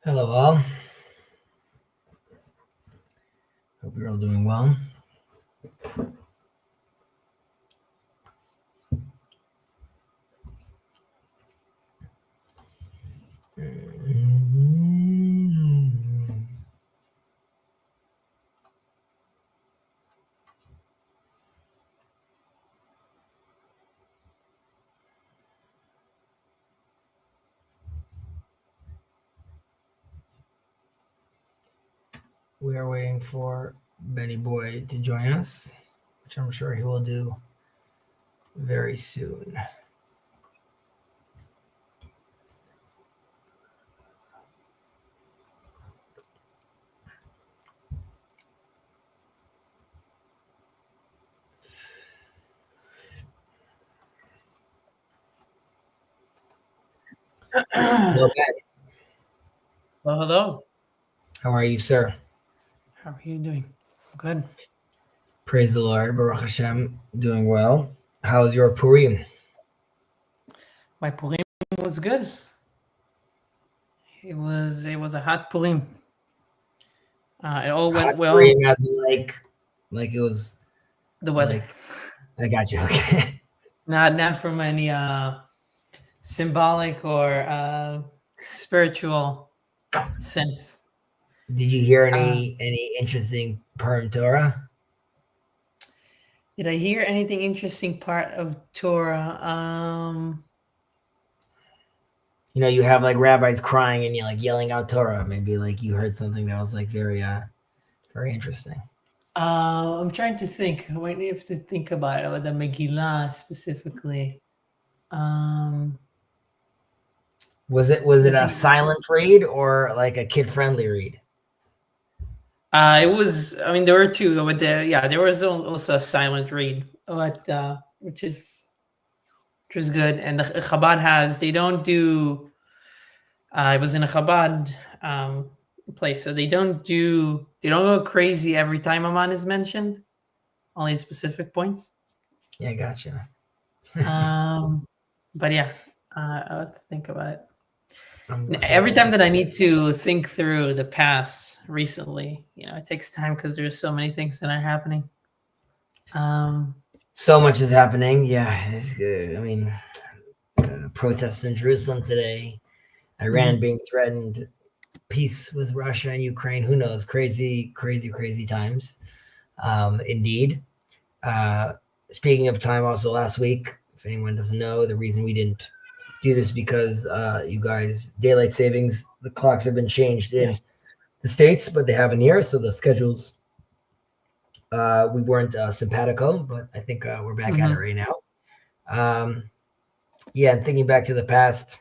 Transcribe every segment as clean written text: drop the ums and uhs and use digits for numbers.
Hello all. Hope you're all doing well. We are waiting for Benny Boy to join us, which I'm sure he will do very soon. Hello, Ben. Hello. How are you, sir? How are you doing? Good. Praise the Lord. Baruch Hashem, doing well. How's your Purim? My Purim was good. It was a hot Purim. It all went Hot well. Purim as in like it was The weather, like I got you. Okay. not from any symbolic or spiritual sense. Did you hear any interesting Purim Torah? Did I hear anything interesting part of Torah? You have like rabbis crying and you like yelling out Torah. Maybe like you heard something that was like very interesting. I'm trying to think. I might have to think about it, about the Megillah specifically. Was it a silent read or like a kid friendly read? It was. I mean, there were two, but there was also a silent read, but which is good. And the Chabad has. They don't do. I was in a Chabad place, so they don't go crazy every time a man is mentioned. Only at specific points. Yeah, gotcha. But yeah, I have to think about it. I'm Every time that I need to think through the past recently, it takes time because there's so many things that are happening. So much is happening. Yeah, it's good. I mean, protests in Jerusalem today, Iran being threatened, peace with Russia and Ukraine. Who knows? Crazy times. Indeed. Speaking of time, also last week, if anyone doesn't know, the reason we didn't do this because you guys, daylight savings, the clocks have been changed in the States, but they haven't here, so the schedules, we weren't simpatico, but I think we're back at it right now. Yeah, and thinking back to the past,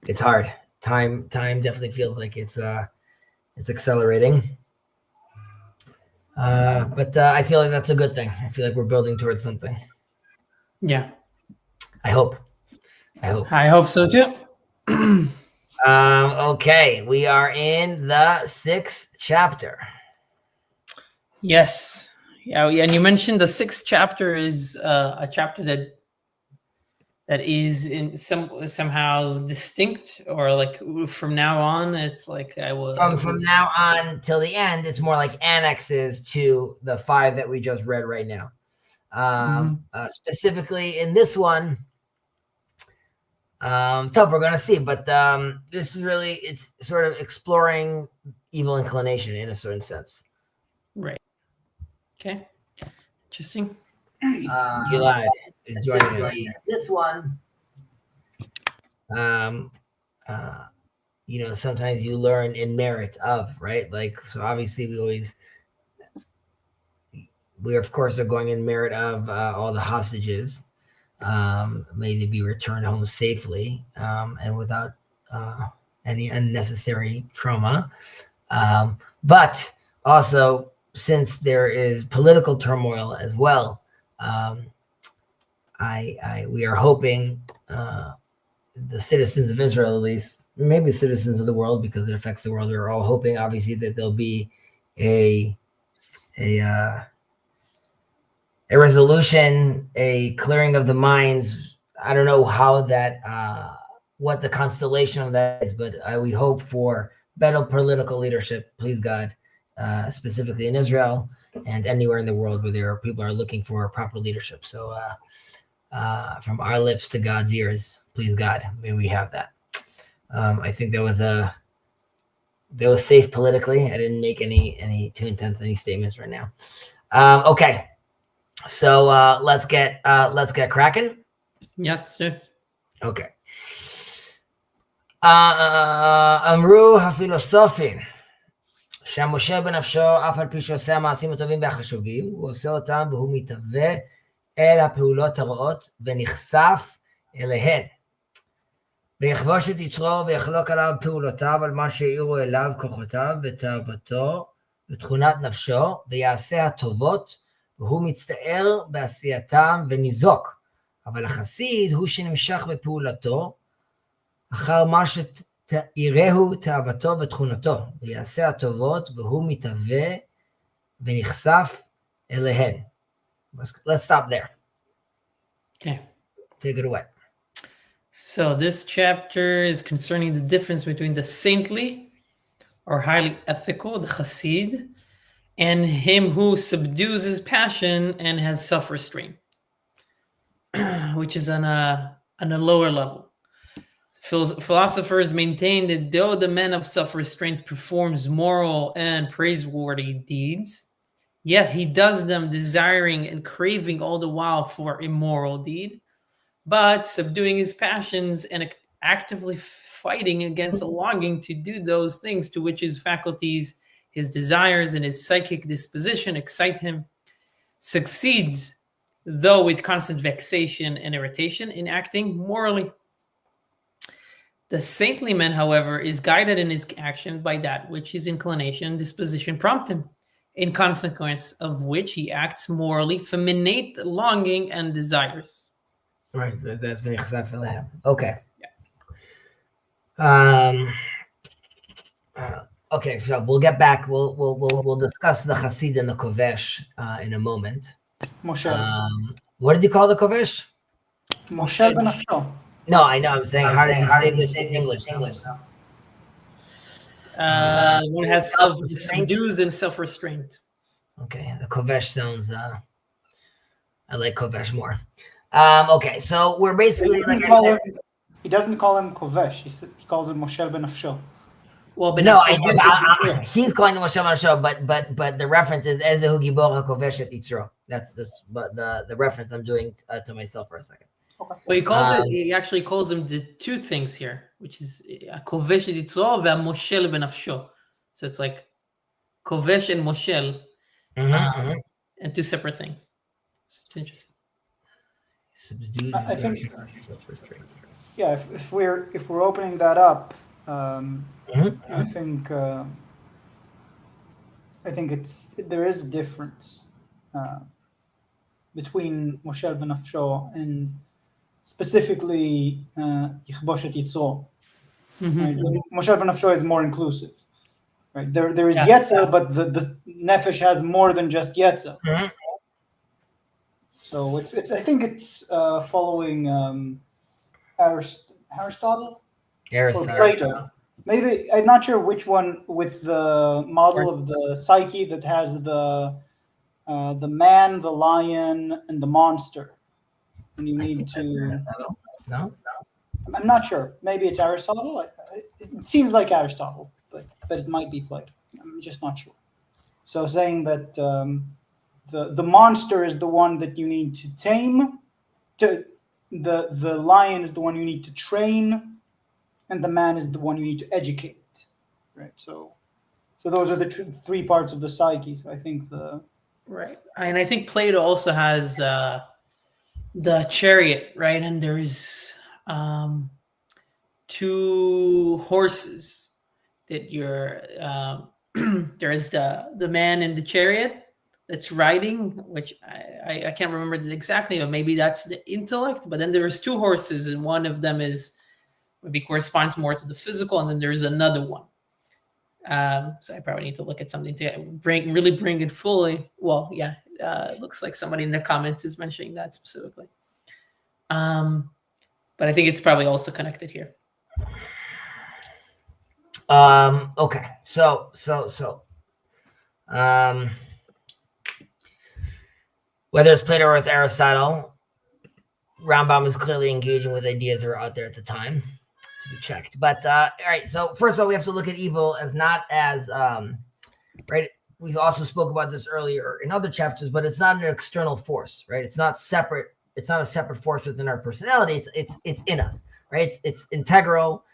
it's hard. Time definitely feels like it's accelerating. But I feel like that's a good thing. I feel like we're building towards something. Yeah. I hope so too. Okay, we are in the 6th chapter. Yes. Yeah, and you mentioned the 6th chapter is a chapter that is in somehow distinct, or like from now on, it's like From now on till the end, it's more like annexes to the 5 that we just read right now. Specifically in this one, tough, we're gonna see, but this is really, it's sort of exploring evil inclination in a certain sense. Right. Okay. Interesting. Gilad is joining us. This one, sometimes you learn in merit of, right? Like, so obviously we of course are going in merit of all the hostages. May they be returned home safely and without any unnecessary trauma. But also, since there is political turmoil as well, we are hoping the citizens of Israel, at least, maybe citizens of the world, because it affects the world. We're all hoping, obviously, that there'll be a resolution, a clearing of the minds. I don't know how that what the constellation of that is, but we hope for better political leadership, please God, specifically in Israel and anywhere in the world where people are looking for proper leadership. So from our lips to God's ears, please God, may we have that. I think that was safe politically. I didn't make any too intense any statements right now. Okay, so let's get cracking. Yes, sir. Okay. אמרו הפילוסופים שהמשה בנפשו אף על פי שעושה המעשים הטובים והחשובים, הוא עושה אותם והוא מתהווה אל הפעולות הרעות ונחשף אליהן. ויכבוש את יצרו ויחלוק עליו פעולותיו על מה שהעירו אליו כוחותיו ותאוותו ותכונת נפשו, ויעשה הטובות והוא מצטער בעשייתם וניזוק. אבל החסיד הוא שנמשך בפעולתו אחר מה שתראהו תאוותו ותכונתו, ויעשה הטובות והוא מתהווה ונחשף אליהן. Let's stop there. Okay. Take it away. So this chapter is concerning the difference between the saintly or highly ethical, the chassid, and him who subdues his passion and has self-restraint, which is on a lower level. Philosophers maintain that though the man of self-restraint performs moral and praiseworthy deeds, yet he does them desiring and craving all the while for immoral deed, but subduing his passions and actively fighting against a longing to do those things to which his faculties, his desires, and his psychic disposition excite him, succeeds, though with constant vexation and irritation, in acting morally. The saintly man, however, is guided in his action by that which his inclination and disposition prompt him, in consequence of which he acts morally from innate longing and desires. Right, that's very exciting. Okay. Okay, so we'll get back. We'll discuss the Chassid and the Kovesh in a moment. Moshe. What did you call the Kovesh? Moshe benafsho. No, I know. I'm saying how do you say this in English? One has subdues and self-restraint. Okay, the Kovesh sounds. I like Kovesh more. Okay, so we're basically He doesn't call him Kovesh. He calls him Moshe benafsho. Well, but no, he's calling him Moshe benafsho, but the reference is Ezehu Gibor HaKovesh et Yitzro. That's this, but the reference I'm doing to myself for a second. Okay. Well, he actually calls him the two things here, which is Kovesh et Yitzro ve'Moshel benafsho. So it's like Kovesh and Moshel, and two separate things. So it's interesting. I think, yeah, if we're opening that up, I think there is a difference between Moshe benafsho and specifically Yichbosh et Yitzro. Right? Moshe benafsho is more inclusive, right? There is Yetzer, but the nefesh has more than just Yetzer. So it's I think it's following Aristotle or Plato. Maybe I'm not sure which one, with the model of the psyche that has the man, the lion, and the monster. And you need to. No. I'm not sure. Maybe it's Aristotle. It seems like Aristotle, but it might be Plato. I'm just not sure. So saying that the monster is the one that you need to tame. The lion is the one you need to train, and the man is the one you need to educate, right? So those are the three parts of the psyche. So I think right, and I think Plato also has the chariot, right? And there's two horses that you're there's the man in the chariot that's riding, which I can't remember exactly, but maybe that's the intellect. But then there's two horses, and one of them is maybe corresponds more to the physical, and then there's another one. So I probably need to look at something to bring it fully. Well, yeah, it looks like somebody in the comments is mentioning that specifically. But I think it's probably also connected here. Okay. So, whether it's Plato or with Aristotle, Rambam is clearly engaging with ideas that are out there at the time to be checked. But all right. So first of all, we have to look at evil as not as right. We also spoke about this earlier in other chapters, but it's not an external force, right? It's not separate. It's not a separate force within our personality. It's in us, right? It's integral.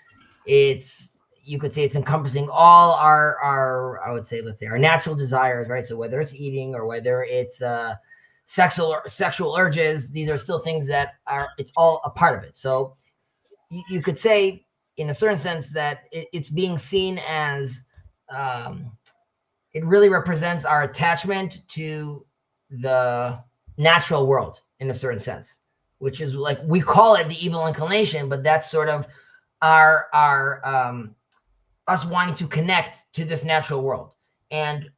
You could say it's encompassing all our I would say, let's say, our natural desires, right? So whether it's eating or whether it's sexual urges, these are still things that it's all a part of it. So you could say, in a certain sense, that it's being seen as it really represents our attachment to the natural world in a certain sense, which is like we call it the evil inclination, but that's sort of our us wanting to connect to this natural world. And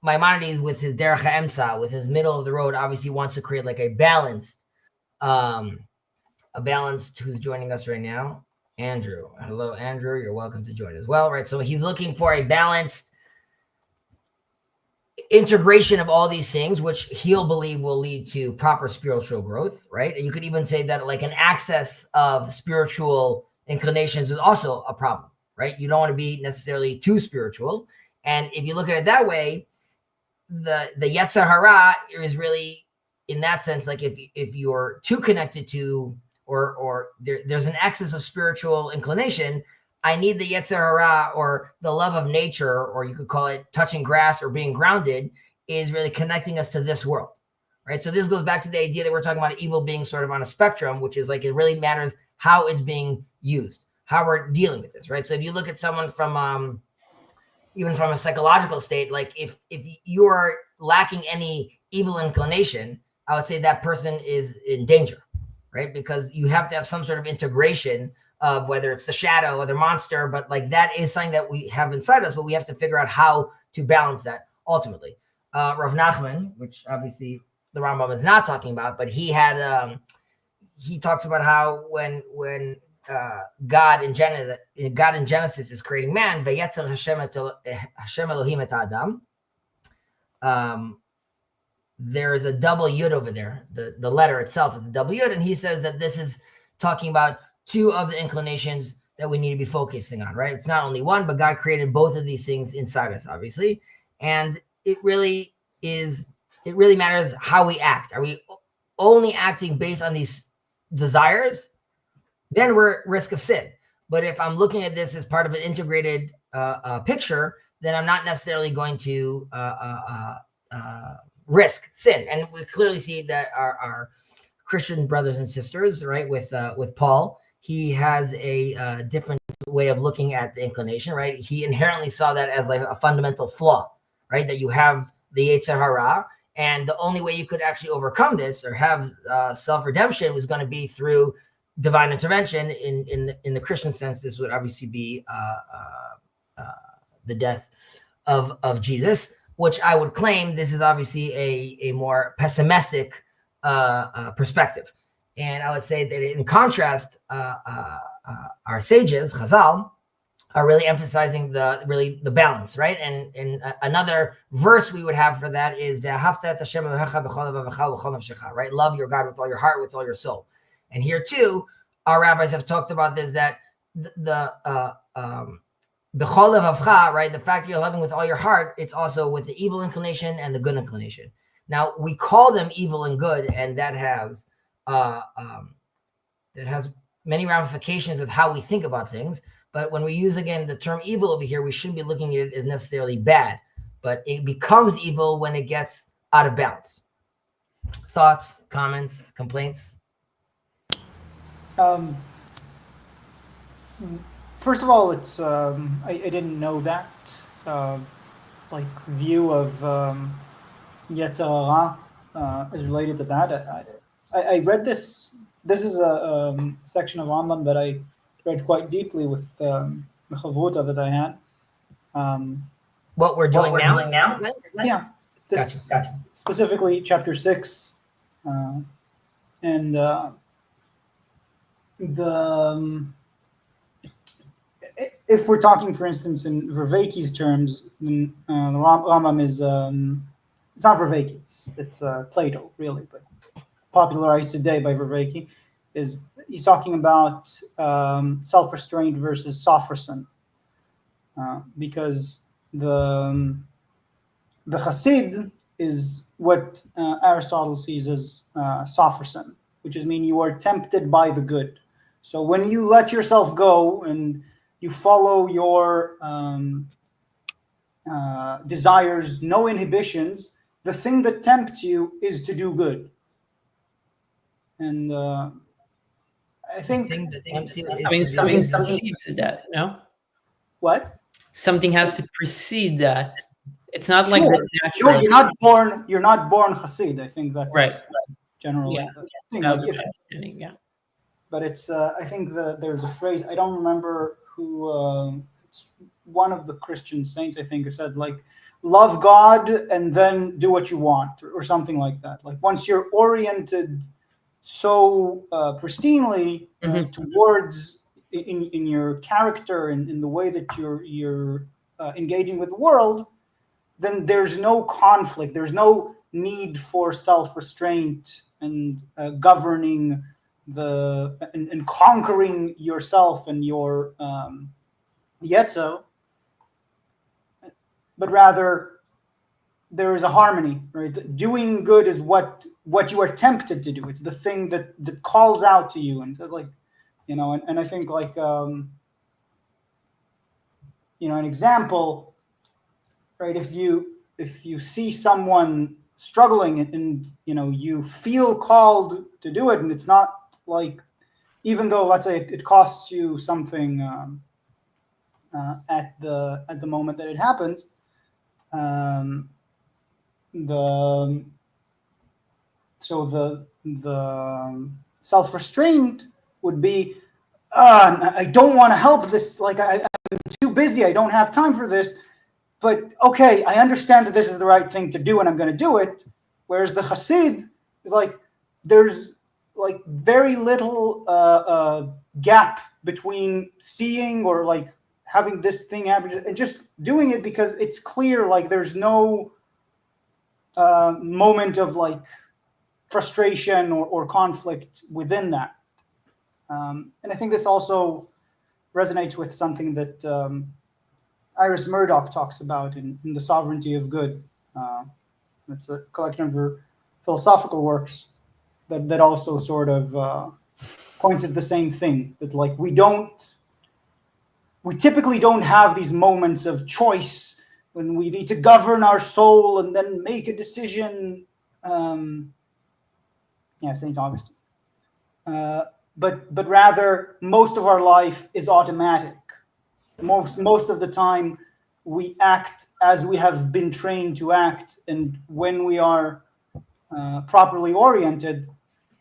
Maimonides, with his derech ha'emtza, with his middle of the road, obviously wants to create like a balanced. Who's joining us right now? Andrew. Hello, Andrew. You're welcome to join as well, right? So he's looking for a balanced integration of all these things, which he'll believe will lead to proper spiritual growth, right? And you could even say that like an excess of spiritual inclinations is also a problem, right? You don't want to be necessarily too spiritual. And if you look at it that way, the Yetzer Hara is really, in that sense, like if you're too connected to, or there's an excess of spiritual inclination, I need the Yetzer Hara, or the love of nature, or you could call it touching grass or being grounded, is really connecting us to this world, right? So this goes back to the idea that we're talking about evil being sort of on a spectrum, which is like it really matters how it's being used, how we're dealing with this, right? So if you look at someone from even from a psychological state, like if you are lacking any evil inclination, I would say that person is in danger, right? Because you have to have some sort of integration of whether it's the shadow or the monster, but like that is something that we have inside us, but we have to figure out how to balance that ultimately. Rav Nachman, which obviously the Rambam is not talking about, but he had he talks about how when God in Genesis is creating man, Vayetzer Hashem Elohim et Adam. There is a double yud over there. The letter itself is a double yud, and he says that this is talking about two of the inclinations that we need to be focusing on, right? It's not only one, but God created both of these things inside us, obviously. And it really matters how we act. Are we only acting based on these desires? Then we're at risk of sin. But if I'm looking at this as part of an integrated picture, then I'm not necessarily going to risk sin. And we clearly see that our Christian brothers and sisters, right, with Paul, he has a different way of looking at the inclination, right? He inherently saw that as like a fundamental flaw, right? That you have the Yetzer Hara, and the only way you could actually overcome this or have self-redemption was going to be through divine intervention. In the Christian sense, this would obviously be the death of Jesus, which I would claim this is obviously a more pessimistic perspective. And I would say that in contrast, our sages, Chazal, are really emphasizing the balance, right? And another verse we would have for that is right? Love your God with all your heart, with all your soul. And here too, our rabbis have talked about this, that the right? The fact that you're loving with all your heart, it's also with the evil inclination and the good inclination. Now we call them evil and good, and that has many ramifications with how we think about things. But when we use, again, the term evil over here, we shouldn't be looking at it as necessarily bad, but it becomes evil when it gets out of balance. Thoughts, comments, complaints? First of all, it's I didn't know that like view of Yetzer Hara is related to that. I read this. This is a section of Rambam that I read quite deeply with the Chavruta that I had. What we're doing now? Yeah, this Gotcha. specifically chapter 6, and if we're talking, for instance, in Vervaeke's terms, then the Rambam is it's not Vervaeke, it's Plato, really, but popularized today by Vervaeke. He's talking about self-restraint versus sophroson, because the Chassid is what Aristotle sees as sophroson, which is mean you are tempted by the good. So when you let yourself go and you follow your desires, no inhibitions, the thing that tempts you is to do good. And I think The thing that tempts you is I mean, to do something good. precedes that, no? what? Something has to precede that. It's not like Sure. the natural. No, you're not born Hasid. I think that's Right. generally Yeah. the thing. That Like was if, my understanding, yeah. but it's I think there's a phrase, I don't remember who, it's one of the Christian saints, I think, who said, like, love God and then do what you want, or something like that. Like once you're oriented so pristinely towards in your character and in the way that you're engaging with the world, then there's no conflict, there's no need for self-restraint and governing and conquering yourself and your yetzo, but rather there is a harmony, right? Doing good is what you are tempted to do. It's the thing that calls out to you, and so like, and I think like an example, right? If you see someone struggling and you feel called to do it, and it's not like, even though let's say it costs you something at the moment that it happens, the self-restraint would be, I don't want to help this, like I'm too busy, I don't have time for this, but okay, I understand that this is the right thing to do and I'm going to do it. Whereas the Hasid is like, there's like very little gap between seeing or like having this thing happen and just doing it because it's clear, like there's no moment of like frustration or conflict within that. And I think this also resonates with something that Iris Murdoch talks about in The Sovereignty of Good. It's a collection of her philosophical works that also sort of points at the same thing, that like we typically don't have these moments of choice when we need to govern our soul and then make a decision. St. Augustine. But rather, most of our life is automatic. Most of the time, we act as we have been trained to act, and when we are properly oriented,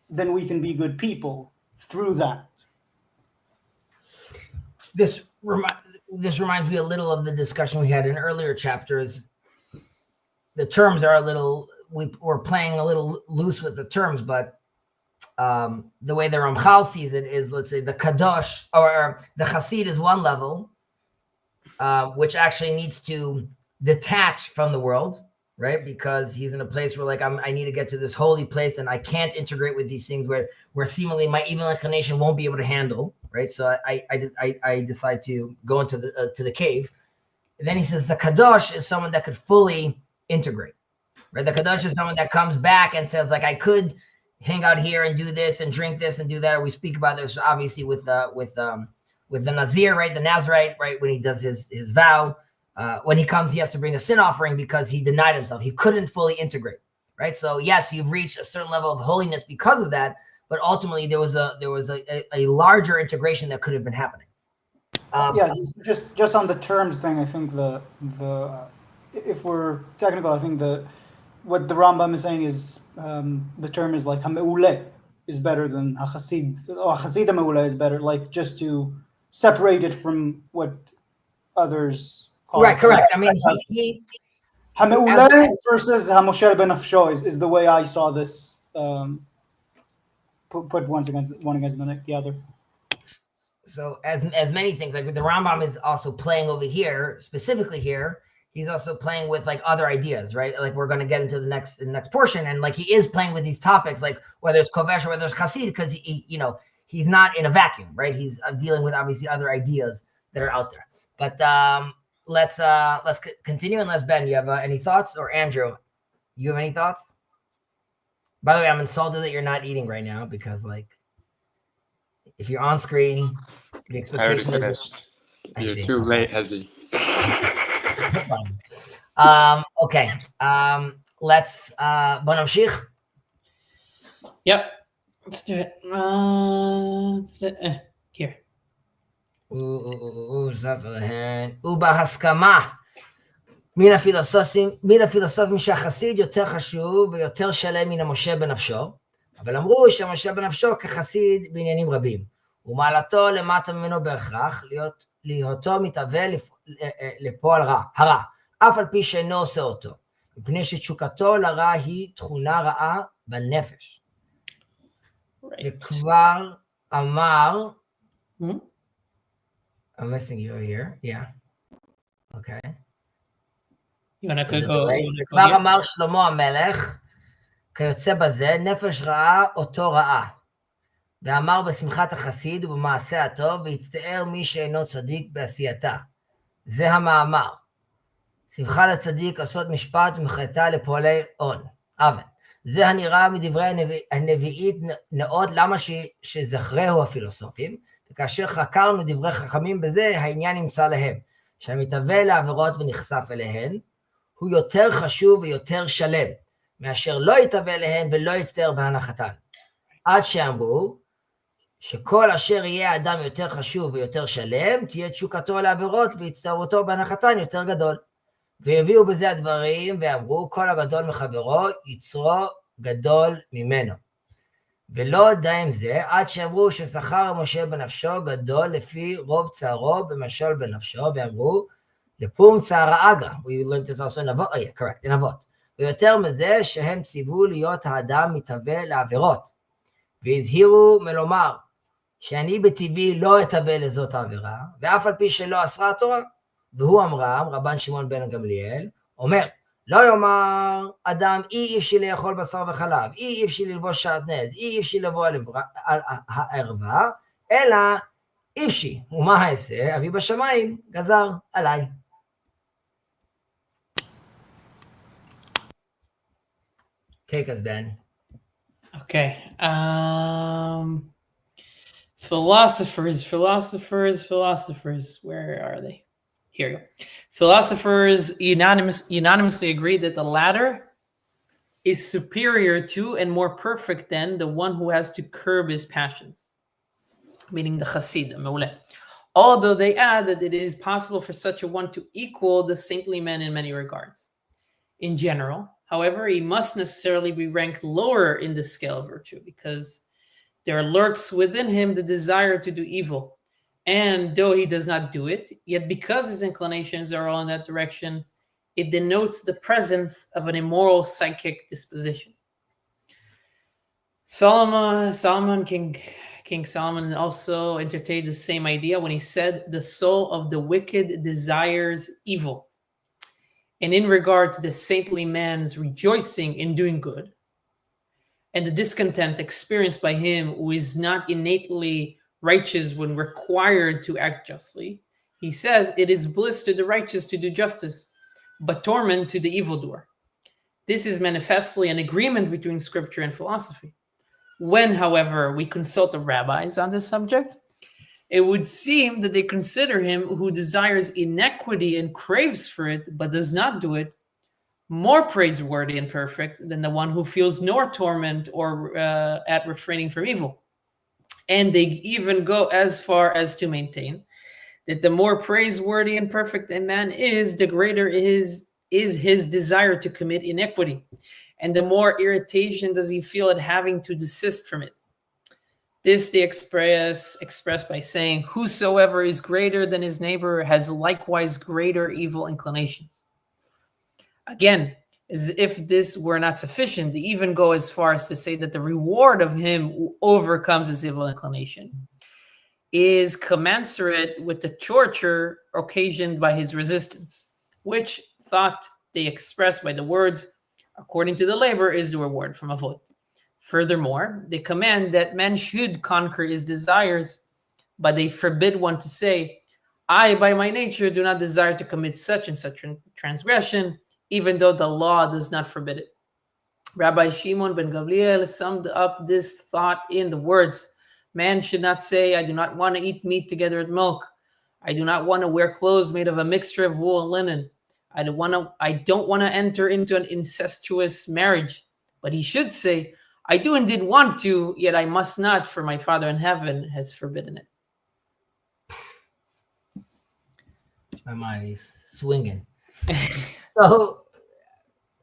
then we can be good people through that. This reminds me a little of the discussion we had in earlier chapters. The terms are a little, we're playing a little loose with the terms, but the way the Ramchal sees it is, let's say the Kadosh or the Chassid is one level, which actually needs to detach from the world, right? Because he's in a place where like, I need to get to this holy place and I can't integrate with these things where seemingly my evil inclination won't be able to handle, right? So I decide to go into the cave. And then he says the Kadosh is someone that could fully integrate, right? The Kadosh is someone that comes back and says like, I could hang out here and do this and drink this and do that. We speak about this obviously with the Nazir, right? The Nazirite, right? When he does his vow, when he comes, he has to bring a sin offering because he denied himself. He couldn't fully integrate, right? So yes, you've reached a certain level of holiness because of that, but ultimately there was a larger integration that could have been happening. Just on the terms thing, I think the if we're technical, I think what the Rambam is saying is the term is like hameule is better than hachasid, or hachasid hameule is better, like just to separate it from what others call right. it. Correct. I mean, he hameule versus hamosher ben nafsho is the way I saw this. Put one against the other. so as many things, like the Rambam is also playing over here, specifically here, he's also playing with like other ideas, right? Like we're going to get into the next portion, and like he is playing with these topics, like whether it's kovesh or whether it's chassid, because he he's not in a vacuum, right? He's dealing with obviously other ideas that are out there. But let's continue, unless Ben, you have any thoughts, or Andrew, you have any thoughts? By the way, I'm insulted that you're not eating right now, because like if you're on screen, the expectation I already is finished. You're too late, Hezi. Okay. Let's bוא נמשיך. Yep. Let's do it. Here. ובהסכמה מן הפילוסופים שהחסיד יותר חשוב ויותר שלם מן המשה בנפשו, אבל אמרו שהמשה בנפשו כחסיד בעניינים רבים, ומעלתו למטה ממנו בהכרח להיותו מתהווה לפועל הרע, אף על פי שאינו עושה אותו, מפני שתשוקתו לרע היא תכונה רעה בנפש. וכבר אמר, I'm missing you here, yeah, okay. You want to go? כבר אמר שלמה המלך, כיוצא בזה, נפש רעה אותו רעה. ואמר בשמחת החסיד ובמעשה הטוב, והצטער מי שאינו צדיק בעשייתה. זה המאמר. שמחה לצדיק עשות משפט ומחייתה לפועלי הון. אבל. זה הנראה מדברי הנביאית נאות, למה שזכרהו הפילוסופים, וכאשר חקרנו דברי חכמים בזה, העניין נמצא להם, שהמתהווה לעבירות ונחשף אליהן, הוא יותר חשוב ויותר שלם, מאשר לא יתהווה אליהן ולא יצטער בהנחתן. עד שאמרו, שכל אשר יהיה האדם יותר חשוב ויותר שלם, תהיה תשוקתו לעבירות והצטערותו בהנחתן יותר גדול. והביאו בזה הדברים ואמרו, כל הגדול מחברו, יצרו גדול ממנו. ולא די עם זה, עד שאמרו ששכר המשה בנפשו גדול לפי רוב צערו במשול בנפשו, ואמרו, לפום צערה אגרא. We learned this also in Avot, oh yeah, correct, in Avot. ויותר מזה שהם ציוו להיות האדם מתהווה לעבירות. והזהירו מלומר, שאני בטבעי לא אתהווה לזאת העבירה, ואף על פי שלא אסרה התורה. והוא אמרם, רבן שמעון בן גמליאל, אומר, לא יאמר אדם, אי אפשר לאכול בשר וחלב, אי אפשר ללבוש שעטנז, אי אפשר לבוא על הערווה, אלא אפשר. ומה אעשה? אבי בשמיים גזר עליי. Take us, Ben. Okay. Philosophers. Where are they? Here you go. Philosophers unanimously agree that the latter is superior to and more perfect than the one who has to curb his passions, meaning the chassid, the mawla. Although they add that it is possible for such a one to equal the saintly man in many regards. In general, however, he must necessarily be ranked lower in the scale of virtue because there lurks within him the desire to do evil. And though he does not do it, yet because his inclinations are all in that direction, it denotes the presence of an immoral psychic disposition. King Solomon also entertained the same idea when he said, the soul of the wicked desires evil. And in regard to the saintly man's rejoicing in doing good, and the discontent experienced by him who is not innately righteous when required to act justly, he says, it is bliss to the righteous to do justice, but torment to the evildoer. This is manifestly an agreement between scripture and philosophy. When, however, we consult the rabbis on this subject, it would seem that they consider him who desires inequity and craves for it, but does not do it, more praiseworthy and perfect than the one who feels no torment or at refraining from evil. And they even go as far as to maintain that the more praiseworthy and perfect a man is, the greater is his desire to commit iniquity, and the more irritation does he feel at having to desist from it. This they express by saying, whosoever is greater than his neighbor has likewise greater evil inclinations. Again, as if this were not sufficient, they even go as far as to say that the reward of him who overcomes his evil inclination is commensurate with the torture occasioned by his resistance, which thought they express by the words, according to the labor is the reward from Avot. Furthermore, they command that man should conquer his desires, but they forbid one to say, I, by my nature, do not desire to commit such and such transgression, even though the law does not forbid it. Rabbi Shimon ben Gamliel summed up this thought in the words, man should not say, I do not want to eat meat together with milk. I do not want to wear clothes made of a mixture of wool and linen. I don't want to enter into an incestuous marriage. But he should say, I do indeed want to, yet I must not, for my Father in heaven has forbidden it. My mind is swinging. So,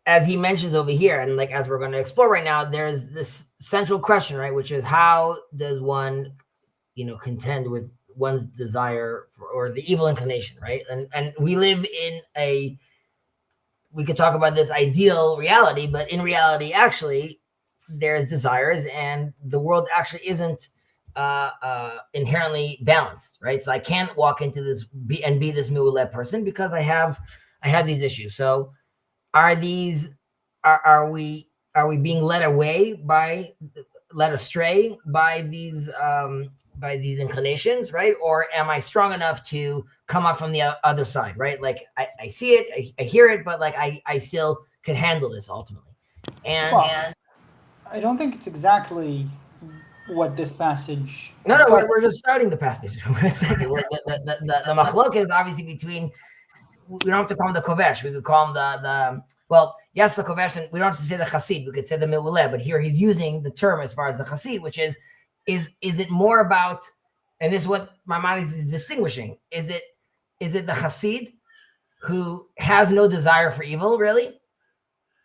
as he mentions over here, and like as we're going to explore right now, there's this central question, right? Which is, how does one, contend with one's desire or the evil inclination, right? And we live in we could talk about this ideal reality, but in reality, actually, there's desires, and the world actually isn't inherently balanced, right? So I can't walk into this and be this mu'uleh person because I have these issues. So are we being led astray by these inclinations, right? Or am I strong enough to come up from the other side, right? Like I see it, I hear it, but like I still can handle this ultimately. And I don't think it's exactly what this passage. No, we're just starting the passage. The machloket is obviously between. We don't have to call him the kovesh. We could call him the kovesh, and we don't have to say the chassid. We could say the meuleh, but here he's using the term as far as the chassid, which is it more about, and this is what Maimonides is distinguishing. Is it the chassid who has no desire for evil, really?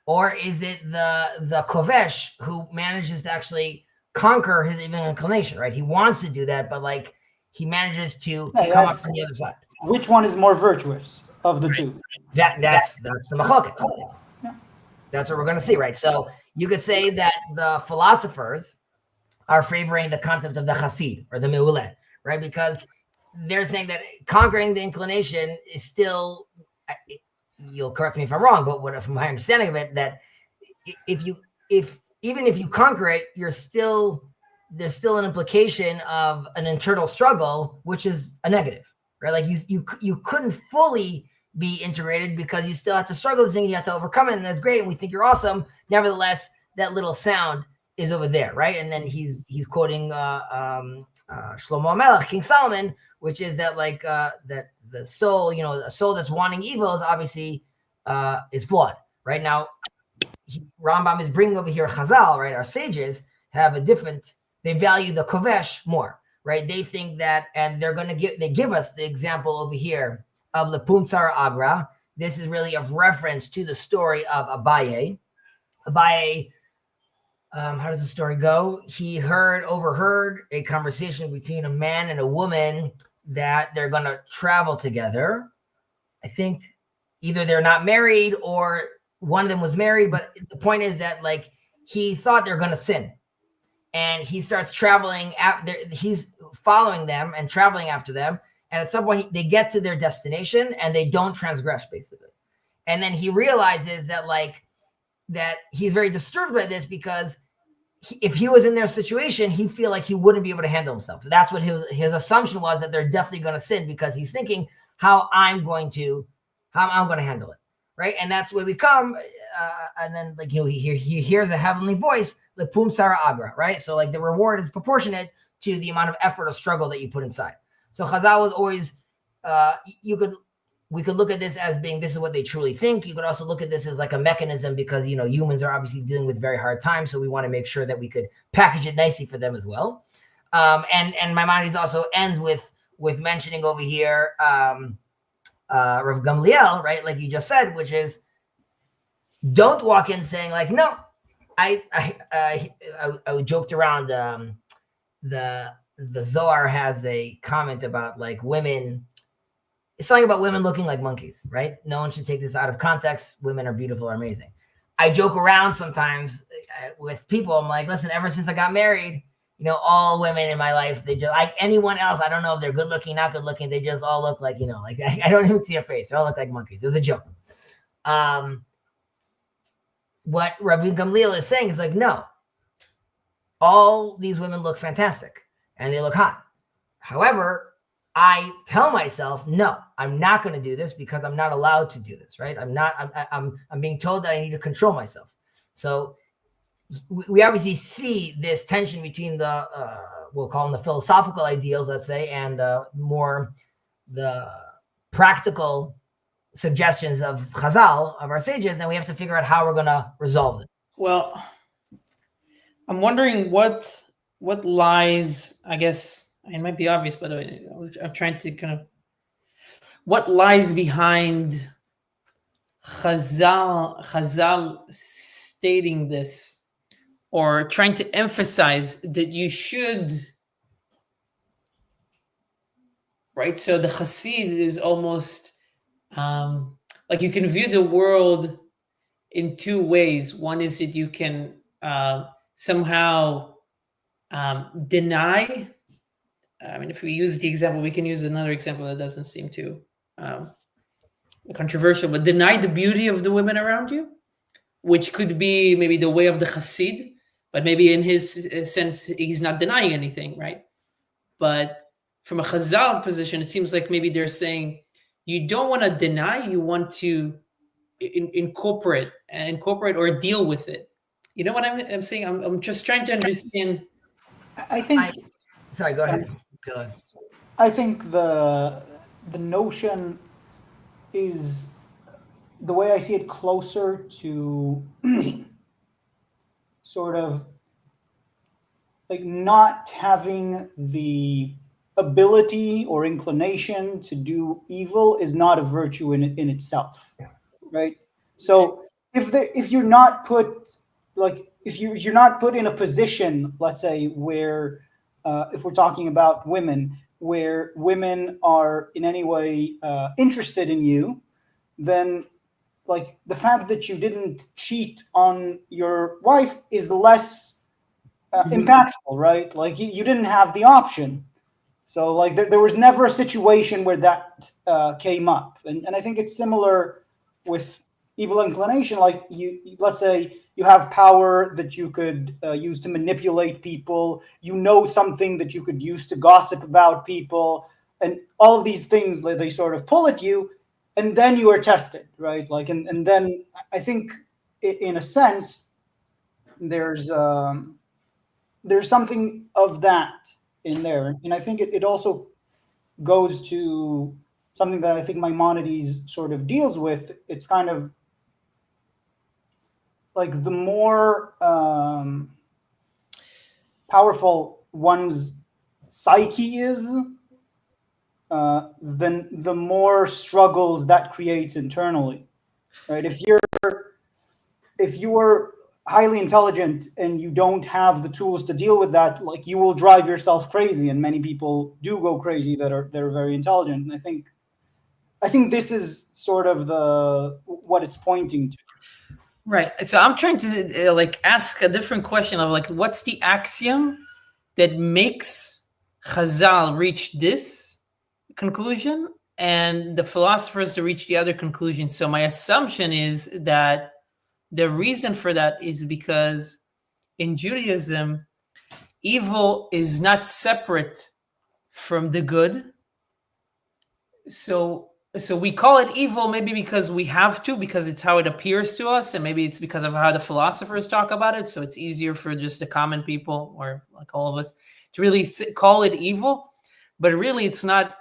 Or is it the kovesh who manages to actually conquer his evil inclination, right? He wants to do that, but like he manages to come up from the other side. Which one is more virtuous of the two? That's the machloket. Yeah. That's what we're going to see, right? So you could say that the philosophers are favoring the concept of the chassid or the meuleh, right? Because they're saying that conquering the inclination is still, you'll correct me if I'm wrong, but from my understanding of it, that even if you conquer it, there's still an implication of an internal struggle, which is a negative, right? Like you couldn't fully be integrated because you still have to struggle with this thing and you have to overcome it, and that's great, and we think you're awesome. Nevertheless, that little sound is over there, right? And then he's quoting Shlomo Melech, King Solomon, which is that like that the soul, a soul that's wanting evil is obviously is flawed, right? Now, Rambam is bringing over here Chazal, right? Our sages have they value the kovesh more, right? They think that, and they give us the example over here of the Pumtzar Agra. This is really a reference to the story of Abaye. Abaye, how does the story go? He overheard a conversation between a man and a woman that they're going to travel together. I think either they're not married or one of them was married, but the point is that like he thought they're going to sin, and he starts traveling after. He's following them and traveling after them, and at some point they get to their destination and they don't transgress, basically. And then he realizes that he's very disturbed by this because if he was in their situation, he'd feel like he wouldn't be able to handle himself. That's what his assumption was, that they're definitely going to sin, because he's thinking how I'm going to handle it. Right. And that's where we come. And then he hears a heavenly voice, the Pum Sara Agra. Right. So like the reward is proportionate to the amount of effort or struggle that you put inside. So Chazal was always, we could look at this as being, this is what they truly think. You could also look at this as like a mechanism, because, humans are obviously dealing with very hard times. So we want to make sure that we could package it nicely for them as well. And Maimonides also ends with mentioning over here, Rav Gamliel, right? Like you just said, which is, don't walk in saying like, no, I joked around. The Zohar has a comment about like women. It's something about women looking like monkeys, right? No one should take this out of context. Women are beautiful or amazing. I joke around sometimes with people. I'm like, listen, ever since I got married, all women in my life, they just like anyone else. I don't know if they're good looking, not good looking. They just all look like, like I don't even see a face. They all look like monkeys. It's a joke. What Rabbi Gamliel is saying is like, no, all these women look fantastic and they look hot. However, I tell myself, no, I'm not going to do this because I'm not allowed to do this, right? I'm being told that I need to control myself. So we obviously see this tension between the, we'll call them the philosophical ideals, let's say, and more the practical suggestions of Chazal, of our sages, and we have to figure out how we're going to resolve it. Well, I'm wondering what lies, I guess, it might be obvious, but I'm trying to kind of, what lies behind Chazal stating this, or trying to emphasize that you should, right? So the Chassid is almost like you can view the world in two ways. One is that you can somehow deny. I mean, if we use the example, we can use another example that doesn't seem too controversial, but deny the beauty of the women around you, which could be maybe the way of the Chassid, but maybe in his sense, he's not denying anything, right? But from a Chazal position, it seems like maybe they're saying you don't want to deny, you want to incorporate or deal with it. You know what I'm saying? I'm just trying to understand. I think. Sorry, go ahead. I think the notion is, the way I see it, closer to sort of like not having the ability or inclination to do evil is not a virtue in itself, right? So if you're not put, like if you're not put in a position, let's say, where if we're talking about women, where women are in any way interested in you, then like the fact that you didn't cheat on your wife is less impactful, right? Like you didn't have the option. So like there was never a situation where that came up. And I think it's similar with evil inclination. Like let's say you have power that you could use to manipulate people. You know something that you could use to gossip about people. And all of these things, they sort of pull at you. And then you are tested, right? Like, and then I think in a sense, there's something of that in there. And I think it also goes to something that I think Maimonides sort of deals with. It's kind of like the more powerful one's psyche is, then the more struggles that creates internally, right? If you're highly intelligent and you don't have the tools to deal with that, like you will drive yourself crazy, and many people do go crazy that are very intelligent. And I think this is sort of what it's pointing to. Right. So I'm trying to like ask a different question of like, what's the axiom that makes Chazal reach this conclusion and the philosophers to reach the other conclusion? So my assumption is that the reason for that is because in Judaism, evil is not separate from the good. So we call it evil maybe because we have to, because it's how it appears to us, and maybe it's because of how the philosophers talk about it. So it's easier for just the common people, or like all of us, to really call it evil. But really it's not.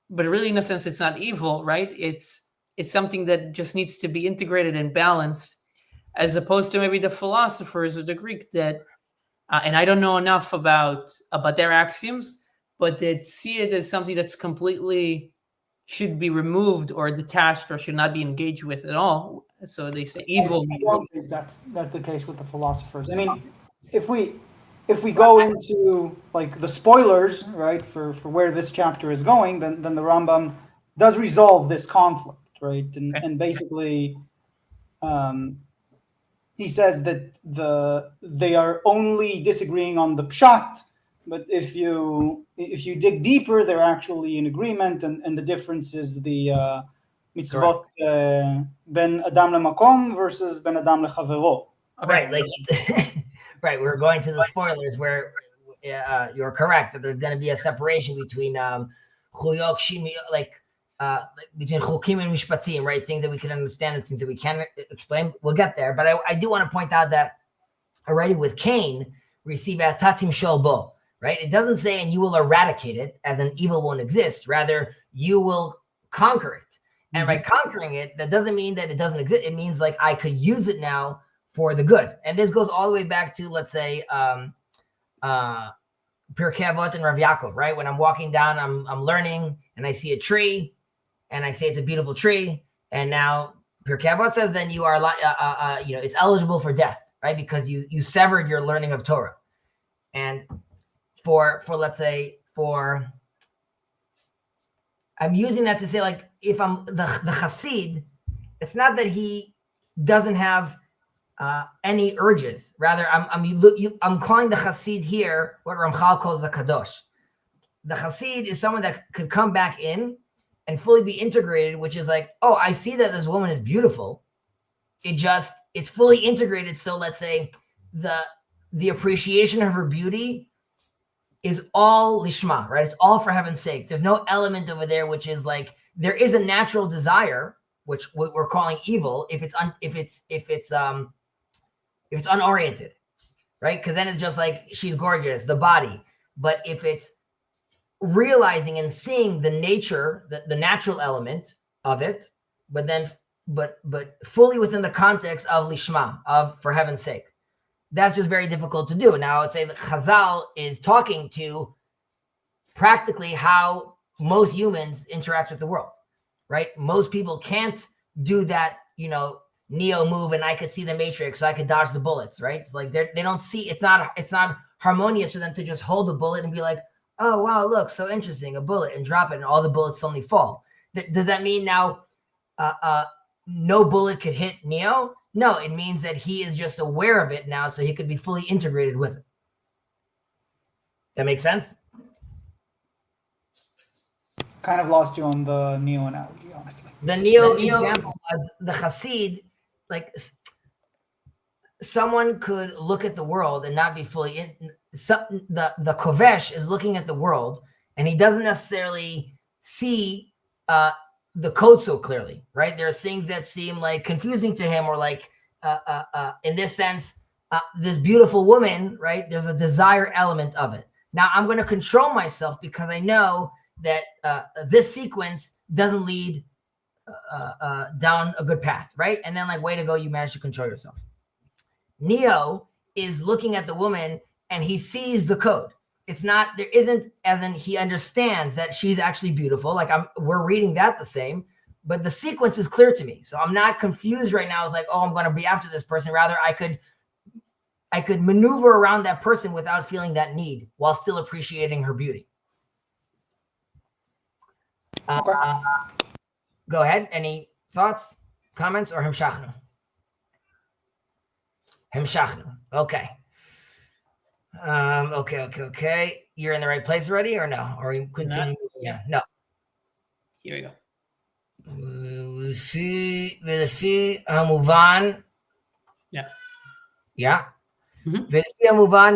But really, in a sense, it's not evil, right? It's something that just needs to be integrated and balanced, as opposed to maybe the philosophers of the Greek that, and I don't know enough about their axioms, but that see it as something that's completely should be removed or detached or should not be engaged with at all. So they say evil. I don't think that's the case with the philosophers. I mean, if we go into like the spoilers, right, for where this chapter is going, then the Rambam does resolve this conflict, right, and basically he says that they are only disagreeing on the pshat, but if you dig deeper, they're actually in agreement, and the difference is the mitzvot ben adam lemakom versus ben adam lechavero. Right, like right. We're going to the spoilers where you're correct that there's going to be a separation between chuyok shimi, like between chukim and mishpatim, right? Things that we can understand and things that we can't explain. We'll get there, but I do want to point out that already with Cain, receive atatim sholbo, right? It doesn't say and you will eradicate it, as an evil won't exist. Rather, you will conquer it, and by conquering it, that doesn't mean that it doesn't exist. It means like I could use it now for the good. And this goes all the way back to, let's say, Pirkei Avot and Rav Yaakov, right? When I'm walking down, I'm learning, and I see a tree, and I say it's a beautiful tree, and now Pirkei Avot says then you are, it's eligible for death, right? Because you severed your learning of Torah. And for let's say, I'm using that to say, like, if I'm the Hasid, it's not that he doesn't have any urges. Rather, I'm calling the Hasid here what Ramchal calls the Kadosh. The Hasid is someone that could come back in and fully be integrated, which is like, oh, I see that this woman is beautiful. It's fully integrated. So let's say the appreciation of her beauty is all lishma, right? It's all for heaven's sake. There's no element over there which is like, there is a natural desire, which what we're calling evil, if it's unoriented, right? Because then it's just like, she's gorgeous, the body. But if it's realizing and seeing the nature, the natural element of it, but fully within the context of lishma, of for heaven's sake, that's just very difficult to do. Now, I would say that Chazal is talking to practically how most humans interact with the world, right? Most people can't do that, Neo move, and I could see the matrix, so I could dodge the bullets, right? It's like they don't see. It's not harmonious for them to just hold a bullet and be like, oh wow, look, so interesting, a bullet, and drop it, and all the bullets suddenly fall. Does that mean now no bullet could hit Neo? No, it means that he is just aware of it now, so he could be fully integrated with it. That makes sense? Kind of lost you on the Neo analogy, honestly. The Neo example was the Hasid, like someone could look at the world and not be fully in. The Kovesh is looking at the world, and he doesn't necessarily see the code so clearly, right? There's things that seem like confusing to him, or like in this sense, this beautiful woman, right? There's a desire element of it. Now I'm going to control myself because I know that this sequence doesn't lead down a good path, right? And then, like, way to go, you managed to control yourself. Neo is looking at the woman and he sees the code. It's not, there isn't, as in he understands that she's actually beautiful. Like we're reading that the same, but the sequence is clear to me. So I'm not confused right now. It's like, oh, I'm going to be after this person. Rather, I could maneuver around that person without feeling that need while still appreciating her beauty. Go ahead. Any thoughts, comments, or hemshachnu? Hemshachnu. Okay. Okay. You're in the right place already, or no? Or you continue? Yeah. No. Here we go. ולפי המובן. Yeah. ולפי המובן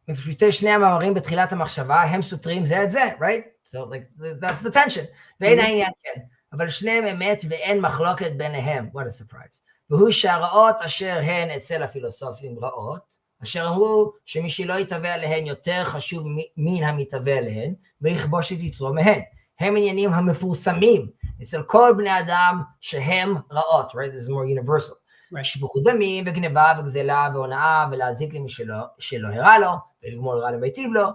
מפשוטי שני המאמרים בתחילת המחשבה, הם סותרים זה את זה, right? So like that's the tension. ואין העניין כן, אבל שניהם אמת ואין מחלוקת ביניהם. What a surprise. והוא שהרעות אשר הן אצל הפילוסופים רעות, אשר אמרו שמי שלא יתהווה עליהן יותר חשוב מן המתהווה עליהן, ויכבוש את יצרו מהן. הם עניינים המפורסמים אצל כל בני אדם שהם רעות, right? This is more universal. שפיכות דמים וגניבה וגזלה והונאה ולהזיק למי שלא הרע לו ולגמול רע למיטיב לו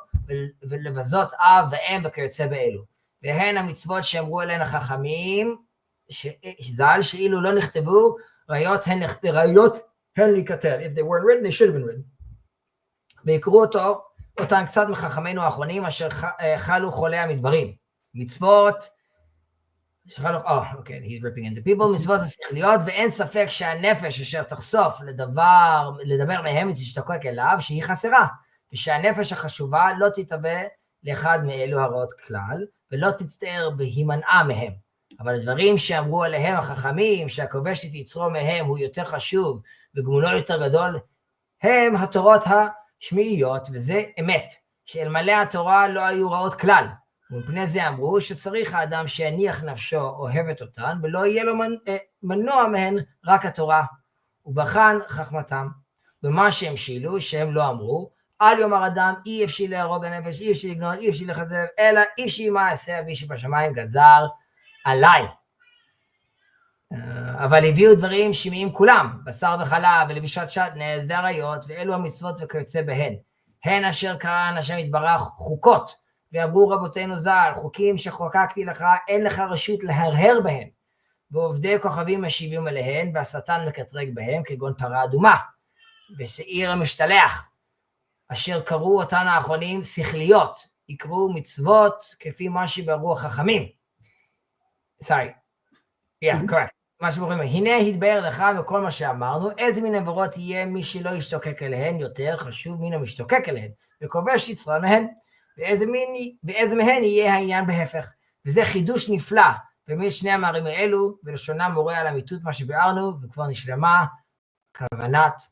ולבזות אב ואם וכיוצא באלו. והן המצוות שאמרו אליהן החכמים ז"ל שאילו לא נכתבו ראיות הן להיכתב. If they weren't written, they should have been written. ויקראו אותן קצת מחכמינו האחרונים אשר חלו חולי המדברים. מצוות Okay, he's ripping into people. מצוות השכליות, ואין ספק שהנפש אשר תחשוף לדבר מהם ותשתוקק אליו, שהיא חסרה, ושהנפש החשובה לא תתהווה לאחד מאלו הרעות כלל, ולא תצטער בהימנעה מהם. אבל הדברים שאמרו עליהם החכמים, שהכובש את יצרו מהם הוא יותר חשוב, וגמולו יותר גדול, הם התורות השמיעיות, וזה אמת, שאלמלא התורה לא היו רעות כלל. ומפני זה אמרו שצריך האדם שיניח נפשו אוהבת אותן, ולא יהיה לו מנוע מהן רק התורה. ובחן חכמתם, במה שהם שילו, שהם לא אמרו, אל יאמר אדם, אי אפשר להרוג הנפש, אי אפשר לגנוב, אי אפשר לכזב, אלא אי אפשר מעשה אבי שבשמיים גזר עליי. אבל הביאו דברים שמיים כולם, בשר וחלב ולבישת שטנז ועריות, ואלו המצוות וכיוצא בהן. הן אשר קרן השם יתברך חוקות, ואמרו רבותינו ז"ל, חוקים שחוקקתי לך, אין לך רשות להרהר בהם. ועובדי כוכבים משיבים עליהן, והשטן מקטרג בהם, כגון פרה אדומה, ושעיר המשתלח, אשר קראו אותן האחרונים שכליות, יקראו מצוות כפי מה שברו החכמים. correct. מה שאומרים, הנה התבהר לך וכל מה שאמרנו, איזה מין עבירות יהיה מי שלא ישתוקק אליהן יותר חשוב מן המשתוקק אליהן, וכובש יצרו מהן, ואיזה מהן יהיה העניין בהפך. וזה חידוש נפלא, באמת שני המאמרים האלו, ולשונם מורה על אמיתות מה שביארנו, וכבר נשלמה כוונת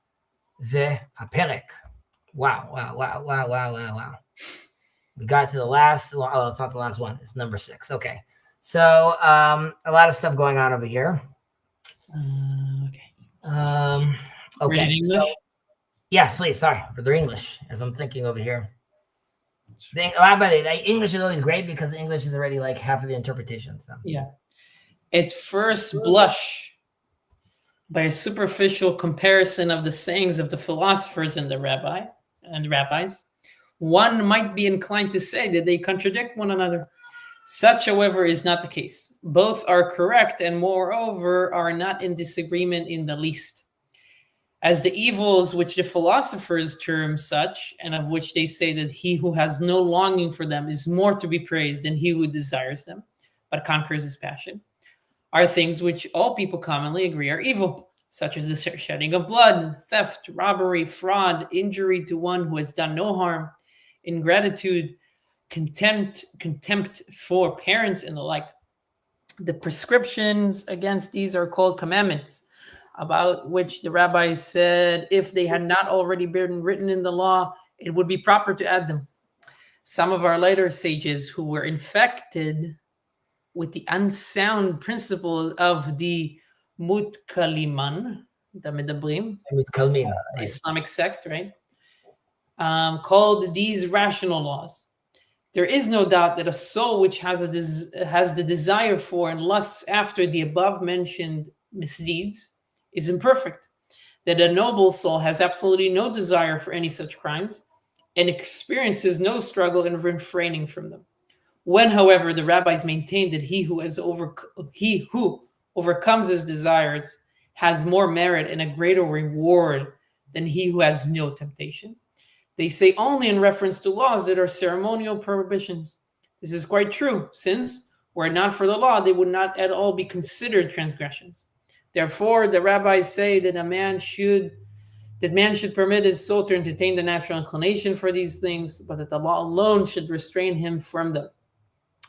זה הפרק. Wow. We got to the last, oh, it's not the last one, it's number 6. Okay. So, a lot of stuff going on over here. Okay. So, yes, please. Sorry for their English, as I'm thinking over here. English is always great because the English is already like half of the interpretation. So. Yeah. At first blush, by a superficial comparison of the sayings of the philosophers and the rabbis, one might be inclined to say that they contradict one another. Such, however, is not the case. Both are correct and, moreover, are not in disagreement in the least. As the evils which the philosophers term such, and of which they say that he who has no longing for them is more to be praised than he who desires them, but conquers his passion, are things which all people commonly agree are evil, such as the shedding of blood, theft, robbery, fraud, injury to one who has done no harm, ingratitude, contempt for parents, and the like. The prescriptions against these are called commandments, about which the rabbis said if they had not already been written in the law, it would be proper to add them. Some of our later sages who were infected with the unsound principle of the Mutkaliman, the Medabrim, Islamic sect, right? Called these rational laws. There is no doubt that a soul which has the desire for and lusts after the above-mentioned misdeeds is imperfect, that a noble soul has absolutely no desire for any such crimes and experiences no struggle in refraining from them. When, however, the rabbis maintain that he who overcomes his desires has more merit and a greater reward than he who has no temptation, they say only in reference to laws that are ceremonial prohibitions. This is quite true, since, were it not for the law, they would not at all be considered transgressions. Therefore, the rabbis say that man should permit his soul to entertain the natural inclination for these things, but that the law alone should restrain him from them.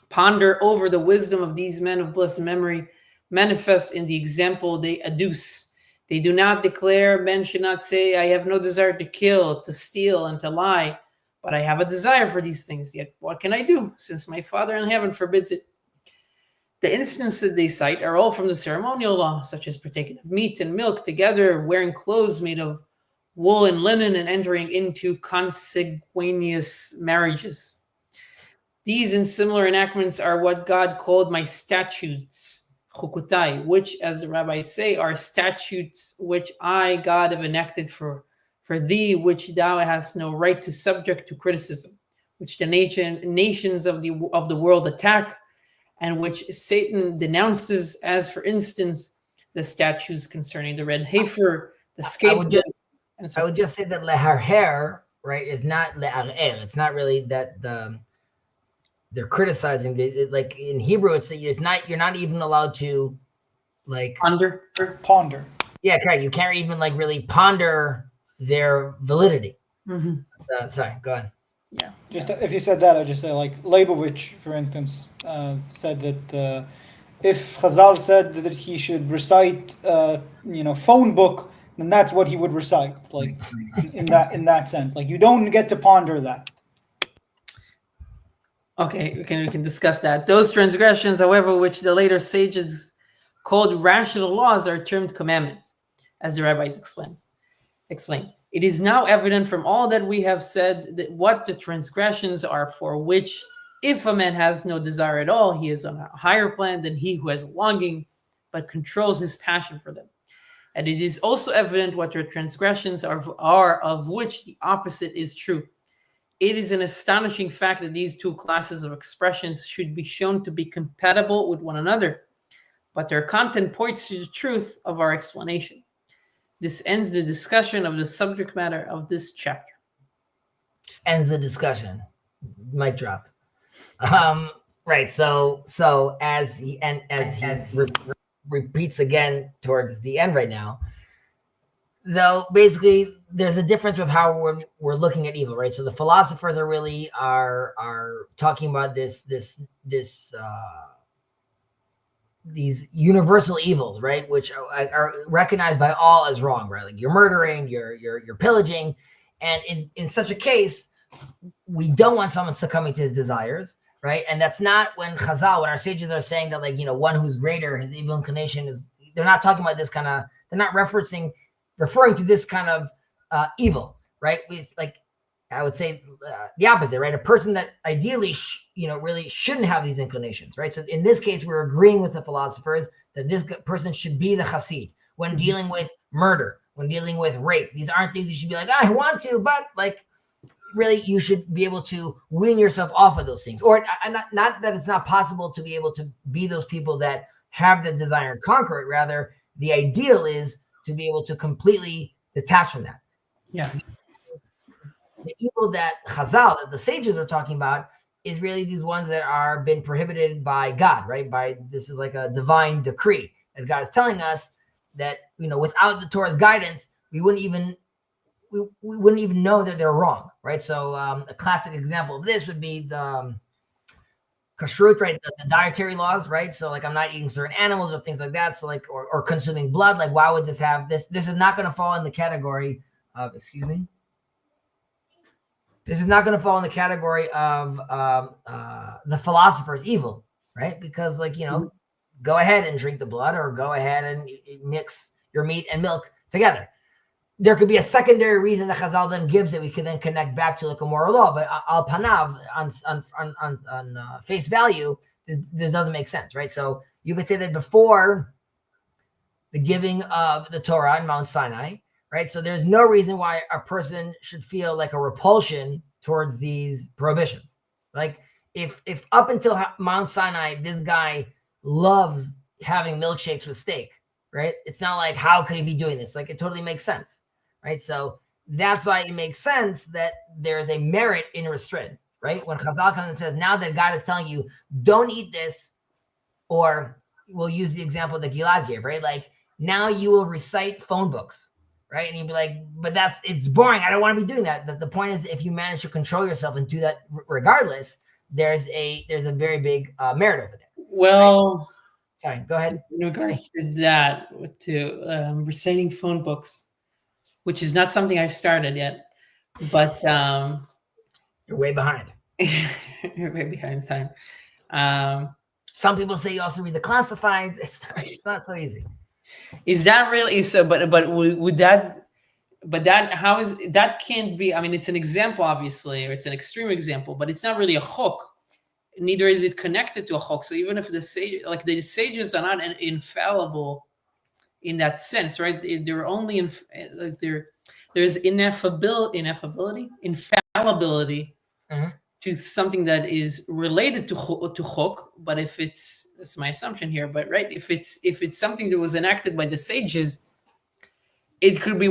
Ponder over the wisdom of these men of blessed memory, manifest in the example they adduce. They do not declare, men should not say, I have no desire to kill, to steal, and to lie, but I have a desire for these things. Yet what can I do, since my Father in heaven forbids it? The instances they cite are all from the ceremonial law, such as partaking of meat and milk together, wearing clothes made of wool and linen, and entering into consanguineous marriages. These and similar enactments are what God called my statutes, chukutai, which, as the rabbis say, are statutes which I, God, have enacted for thee, which thou hast no right to subject to criticism, which the nations of the world attack, and which Satan denounces, as, for instance, the statutes concerning the red heifer, the scapegoat, and so I would just say that leharher, right, is not le'arer. It's not really that they're criticizing. Like in Hebrew, it's not, you're not even allowed to like ponder. Yeah, correct. You can't even like really ponder their validity. Sorry, go ahead. Yeah, just if you said that, I'd just say like Leibovich, for instance, said that if Chazal said that he should recite, phone book, then that's what he would recite. Like in that sense, like you don't get to ponder that. Okay, we can discuss that. Those transgressions, however, which the later sages called rational laws, are termed commandments, as the rabbis explain. It is now evident from all that we have said that what the transgressions are, for which, if a man has no desire at all, he is on a higher plan than he who has a longing, but controls his passion for them. And it is also evident what the transgressions are of which the opposite is true. It is an astonishing fact that these two classes of expressions should be shown to be compatible with one another, but their content points to the truth of our explanation. This ends the discussion of the subject matter of this chapter. Ends the discussion. Mic drop. Right. So as he repeats again towards the end right now, though basically there's a difference with how we're looking at evil, right? So the philosophers are talking about these universal evils, right? Which are recognized by all as wrong, right? Like you're murdering, you're pillaging. And in such a case, we don't want someone succumbing to his desires, right? And that's not when our sages are saying that, like, one who's greater, his evil inclination is, they're not talking about this kind of, they're not referring to this kind of evil, right? With, like, I would say the opposite, right? A person that ideally, really shouldn't have these inclinations, right? So in this case, we're agreeing with the philosophers that this person should be the chassid when dealing with murder, when dealing with rape. These aren't things you should be like, I want to, but like, really, you should be able to wean yourself off of those things. Or not that it's not possible to be able to be those people that have the desire and conquer it. Rather, the ideal is to be able to completely detach from that. Yeah. The evil that Chazal, that the sages are talking about, is really these ones that are been prohibited by God, right? This is like a divine decree that God is telling us that, without the Torah's guidance, we wouldn't even know that they're wrong, right? So a classic example of this would be the kashrut, right? The dietary laws, right? So like I'm not eating certain animals or things like that. So like, or consuming blood, like why would this have this? This is not going to fall in the category of, This is not going to fall in the category of the philosopher's evil, right? Because like, go ahead and drink the blood or go ahead and mix your meat and milk together. There could be a secondary reason that Chazal then gives that we could then connect back to like a moral law, but al panav, on face value, this doesn't make sense, right? So you could say that before the giving of the Torah on Mount Sinai, right? So there's no reason why a person should feel like a repulsion towards these prohibitions. Like if up until Mount Sinai, this guy loves having milkshakes with steak, right? It's not like, how could he be doing this? Like it totally makes sense, right? So that's why it makes sense that there's a merit in restraint, right? When Chazal comes and says, now that God is telling you, don't eat this, or we'll use the example that Gilad gave, right? Like now you will recite phone books, right? And you'd be like, but it's boring. I don't want to be doing that. The point is, if you manage to control yourself and do that regardless, there's a very big merit over there. Well, right? Sorry, go ahead. In regards to that, to reciting phone books, which is not something I started yet, but you're way behind. You're way behind time. Some people say you also read the classifieds. It's not so easy. Is that really so? But would that? But that, how is that? Can't be. I mean, it's an example, obviously, or it's an extreme example, but it's not really a chok. Neither is it connected to a chok. So even if the sages are not infallible in that sense, right? They're only there's infallibility, to something that is related to chok. But if that's my assumption here, but right, if it's something that was enacted by the sages, it could be,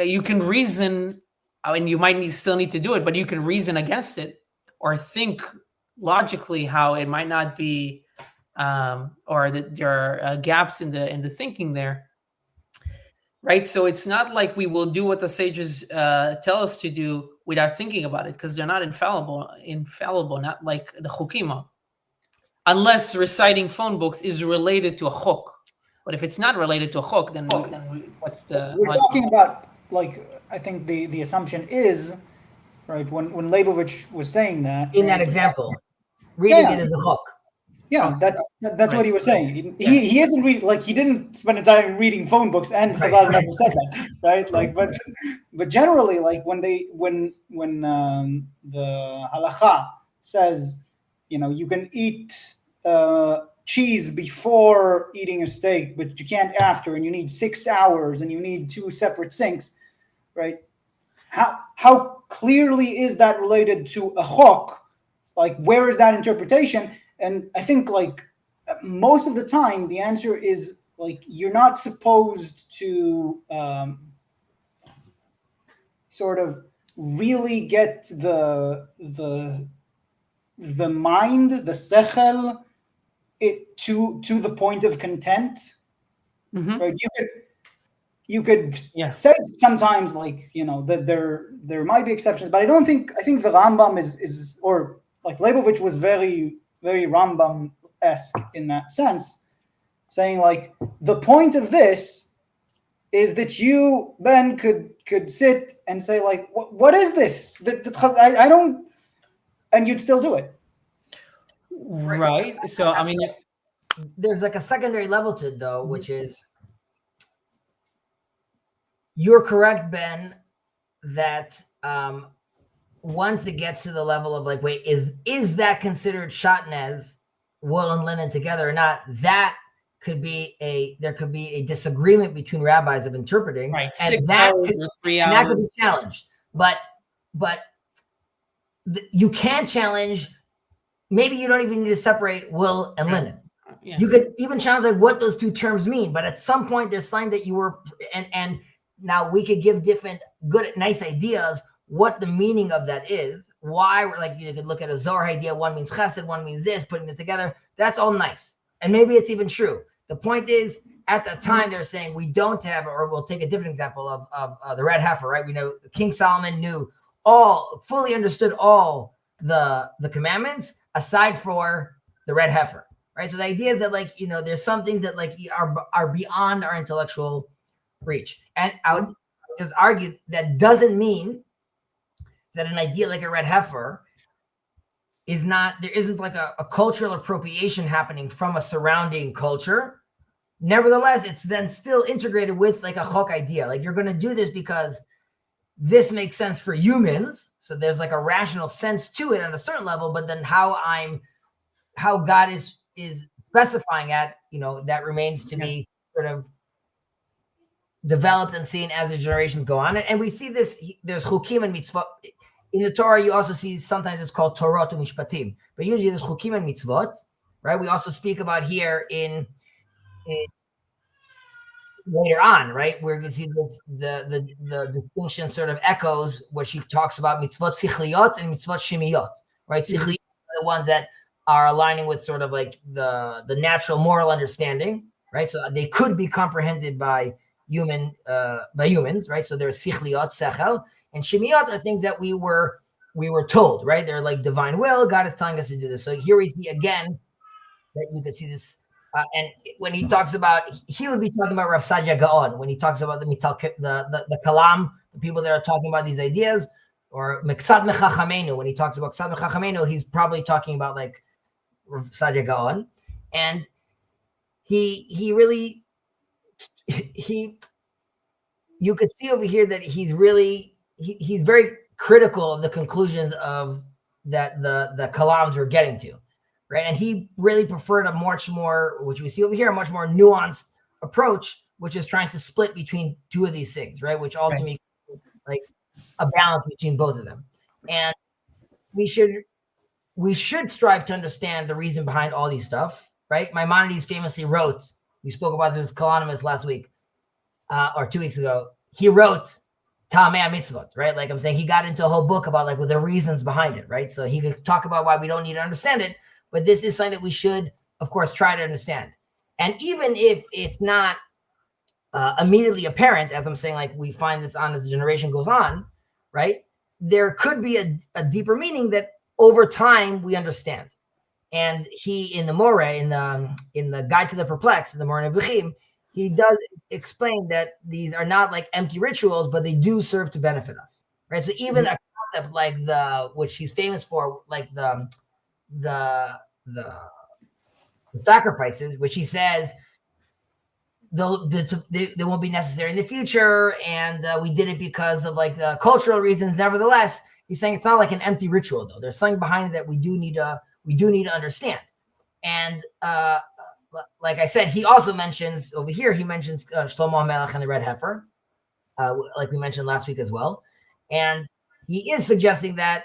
you can reason. I mean, you might still need to do it, but you can reason against it or think logically how it might not be, or that there are gaps in the thinking there, right? So it's not like we will do what the sages tell us to do without thinking about it, because they're not infallible, not like the chukima, unless reciting phone books is related to a chok. But if it's not related to a chok, then what's the? We're talking about, like, I think the assumption is, right, when Leibovich was saying that. In right, that example, reading it as a hook. Yeah, that's Right. what he was saying. He isn't he didn't spend a time reading phone books, and Chazal never said that, right? Like, but generally, like when the halacha says, you can eat cheese before eating a steak, but you can't after, and you need 6 hours, and you need 2 separate sinks, right? How clearly is that related to a chok? Like, where is that interpretation? And I think, like, most of the time, the answer is, like, you're not supposed to sort of really get the mind, the sechel, it to the point of content. Mm-hmm. Right? You could Yeah. say sometimes, like, that there might be exceptions, but I think the Rambam is or like Leibovich was very, very Rambam-esque in that sense, saying, like, the point of this is that you, Ben, could sit and say, like, what is this? I don't, and you'd still do it. Right. So, I mean, There's like a secondary level to it, though, which is, you're correct, Ben, that once it gets to the level of, like, wait, is that considered shatnez, wool and linen together or not? There could be a disagreement between rabbis of interpreting, right, and 6 hours or 3 hours. and that could be challenged. But you can challenge. Maybe you don't even need to separate wool and linen. Yeah. You could even challenge, like, what those two terms mean. But at some point, there's something that you were, and now we could give different good, nice ideas what the meaning of that is. Why, like, you could look at a Zohar idea. One means chesed, one means this, putting it together. That's all nice. And maybe it's even true. The point is, at that time, they're saying we don't have, or we'll take a different example of the red heifer, right? We know King Solomon fully understood all the commandments aside for the red heifer, right? So the idea is that, like, there's some things that, like, are beyond our intellectual reach. And I would just argue that doesn't mean that an idea like a red heifer there isn't like a cultural appropriation happening from a surrounding culture. Nevertheless, it's then still integrated with, like, a chok idea. Like, you're going to do this because this makes sense for humans. So there's, like, a rational sense to it on a certain level, but then how God is specifying that remains to be sort of developed and seen as the generations go on. And we see this, there's chukim and mitzvot. In the Torah, you also see sometimes it's called Torot and Mishpatim, but usually there's chukim and mitzvot, right? We also speak about here in later on, right? We're going to see the distinction sort of echoes where she talks about mitzvot sichliot and mitzvot shemiyot, right? Sichliot are the ones that are aligning with sort of like the natural moral understanding, right? So they could be comprehended by humans, right? So there's sichliot, sechel, and shemiyot are things that we were told, right? They're like divine will. God is telling us to do this. So here we see again that you can see this. And when he talks about, he would be talking about Rav Sadia Gaon when he talks about the kalam, the people that are talking about these ideas, or Meksad Mechachamenu when he talks about Meksad Mechachamenu, he's probably talking about like Rav Sadia Gaon, and he really you could see over here that he's very critical of the conclusions of that the kalams were getting to. Right. And he really preferred a much more, which we see over here, a much more nuanced approach, which is trying to split between two of these things, right? Which ultimately like a balance between both of them. And we should strive to understand the reason behind all these stuff, right? Maimonides famously wrote, we spoke about this with Kalanimus last week or 2 weeks ago. He wrote Tamei mitzvot, right? Like I'm saying, he got into a whole book about like the reasons behind it, right? So he could talk about why we don't need to understand it, but this is something that we should, of course, try to understand. And even if it's not immediately apparent, as I'm saying, like we find this on as the generation goes on, right? There could be a deeper meaning that over time we understand. And he in the More, in the Guide to the Perplexed, in the More Nevuchim, he does explain that these are not like empty rituals, but they do serve to benefit us, right? So even a concept like which he's famous for, like the sacrifices, which he says they won't be necessary in the future, and we did it because of like the cultural reasons. Nevertheless, he's saying it's not like an empty ritual, though. There's something behind it that we do need to understand. And like I said, he also mentions over here, he mentions Shlomo HaMelech and the red heifer, like we mentioned last week as well. And he is suggesting that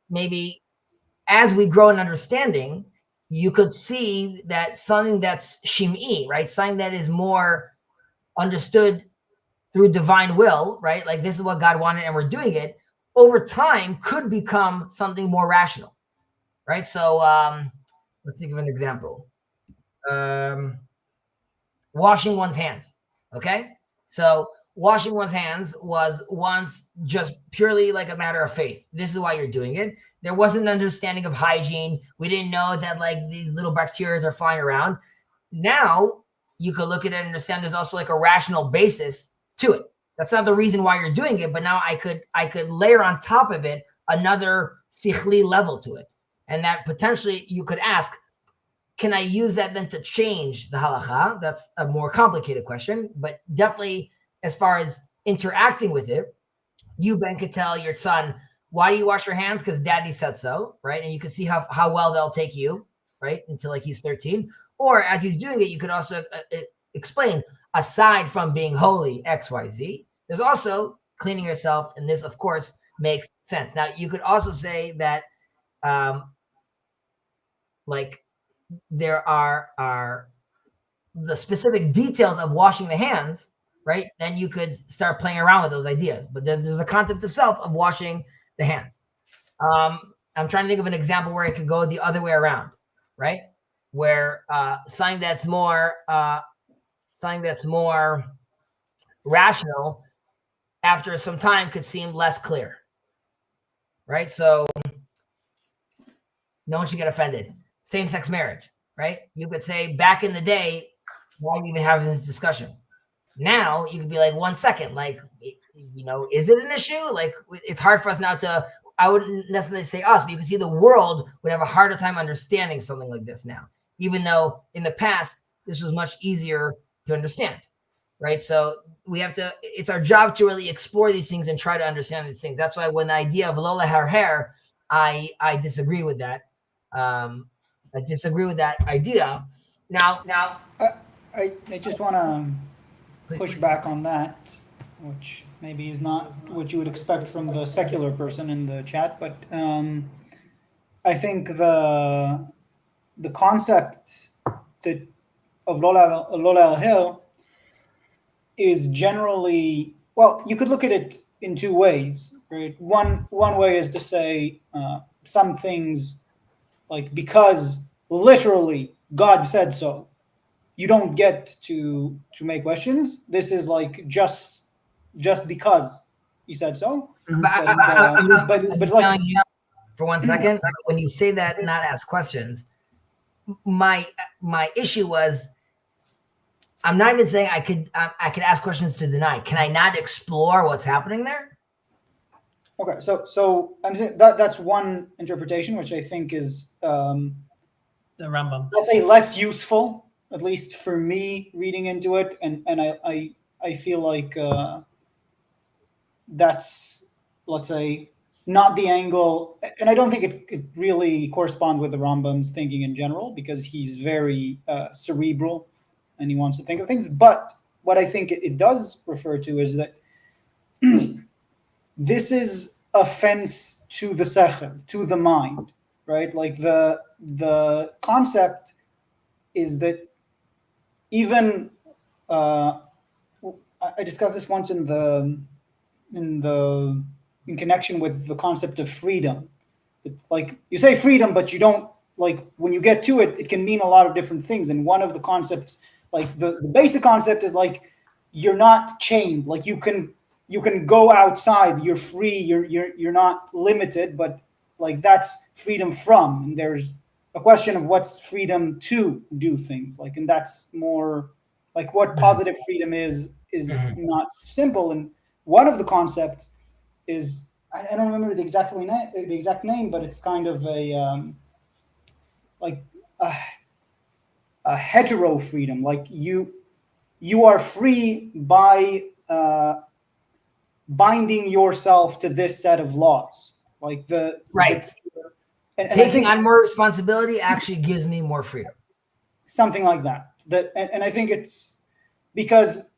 maybe as we grow in understanding, you could see that something that's shim'i, right? Something that is more understood through divine will, right? Like this is what God wanted and we're doing it, over time could become something more rational, right? So let's think of an example. Washing one's hands, okay? So washing one's hands was once just purely like a matter of faith. This is why you're doing it. There wasn't an understanding of hygiene. We didn't know that like these little bacteria are flying around. Now you could look at it and understand there's also like a rational basis to it. That's not the reason why you're doing it, but now I could layer on top of it another sichli level to it. And that potentially you could ask, can I use that then to change the halacha? That's a more complicated question, but definitely as far as interacting with it, you, Ben, could tell your son, why do you wash your hands? Because daddy said so, right? And you can see how well they'll take you, right? Until like he's 13. Or as he's doing it, you could also explain, aside from being holy, X, Y, Z, there's also cleaning yourself. And this, of course, makes sense. Now, you could also say that like there are the specific details of washing the hands, right? Then you could start playing around with those ideas. But then there's the concept of self of washing the hands. I'm trying to think of an example where it could go the other way around, right? Where something that's more rational after some time could seem less clear, right? So no one should get offended. Same-sex marriage, right? You could say back in the day, why are you even having this discussion? Now you could be like, 1 second, like, is it an issue? Like, it's hard for us now I wouldn't necessarily say us, but you can see the world would have a harder time understanding something like this now, even though in the past, this was much easier to understand, right? So it's our job to really explore these things and try to understand these things. That's why when the idea of Lola hair, I disagree with that. I disagree with that idea. Now, I just want to push back on that, which maybe is not what you would expect from the secular person in the chat, but I think the concept of Lola al-Hil is generally, well, you could look at it in two ways, right? One way is to say some things, like because literally God said so, you don't get to make questions. This is like just because he said so. But like, for 1 second, when you say that, not ask questions, my issue was, I'm not even saying I could ask questions to deny. Can I not explore what's happening there? Okay, so I'm saying that's one interpretation, which I think is the Rambam. Let's say less useful, at least for me reading into it, and I feel like that's, let's say, not the angle, and I don't think it really corresponds with the Rambam's thinking in general, because he's very cerebral and he wants to think of things. But what I think it does refer to is that this is offense to the sechel, to the mind, right? Like the concept is that even I discussed this once in connection with the concept of freedom. Like you say freedom, but you don't, like when you get to it, it can mean a lot of different things. And one of the concepts, like the basic concept is like you're not chained. Like you can go outside. You're free. You're not limited. But like that's freedom from. And there's a question of what's freedom to do things. Like, and that's more like what positive freedom is not simple. And one of the concepts is, I don't remember the exact name, but it's kind of a hetero freedom. Like you are free by binding yourself to this set of laws. Like and taking on more responsibility actually gives me more freedom. Something like that. And I think it's because,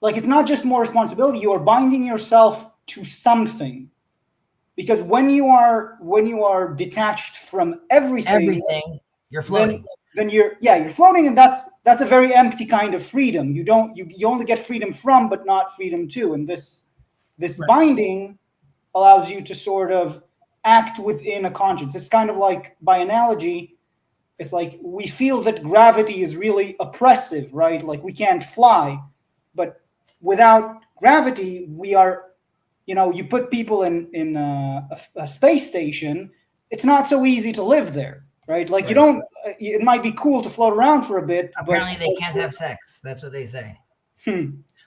like, it's not just more responsibility. You are binding yourself to something, because when you are detached from everything, you're floating. Then you're floating, and that's a very empty kind of freedom. You only get freedom from, but not freedom to. And this binding allows you to sort of act within a conscience. It's kind of like, by analogy, it's like we feel that gravity is really oppressive, right? Like we can't fly, but without gravity, we are, you put people in a space station, it's not so easy to live there, right? Like you don't, it might be cool to float around for a bit. Apparently they can't have sex. That's what they say.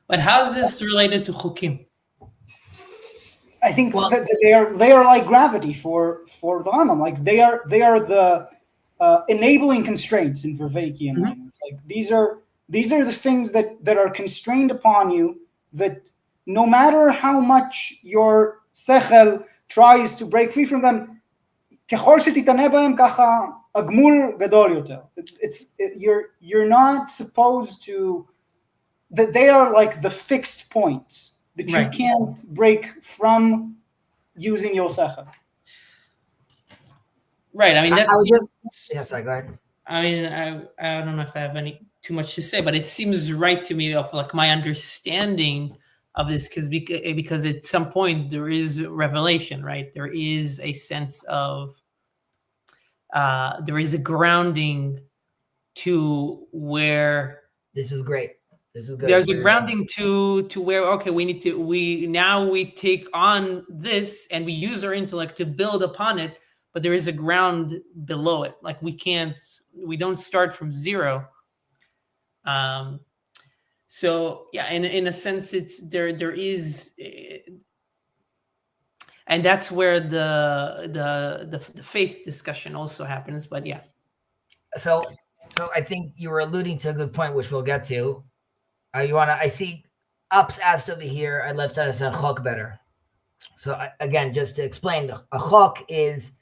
But how is this related to chukim? I think that they are like gravity for the Rambam. Like they are the enabling constraints in Vervakian language. Like these are the things that are constrained upon you, that no matter how much your sechel tries to break free from them, you're not supposed to, that they are like the fixed points that you can't break from using your sechel. Right. I mean, sorry, go ahead. I mean, I don't know if I have too much to say, but it seems right to me of like my understanding of this, because at some point there is revelation, right? There is a sense of, there is a grounding to where. This is great. This is good. There's a grounding to where, okay, we take on this and we use our intellect to build upon it, but there is a ground below it. Like we don't start from zero. So yeah, in a sense, it's there is, and that's where the faith discussion also happens. But yeah. So I think you were alluding to a good point, which we'll get to. I see Ups asked over here, I'd love to understand chok better. So again, just to explain, a chok is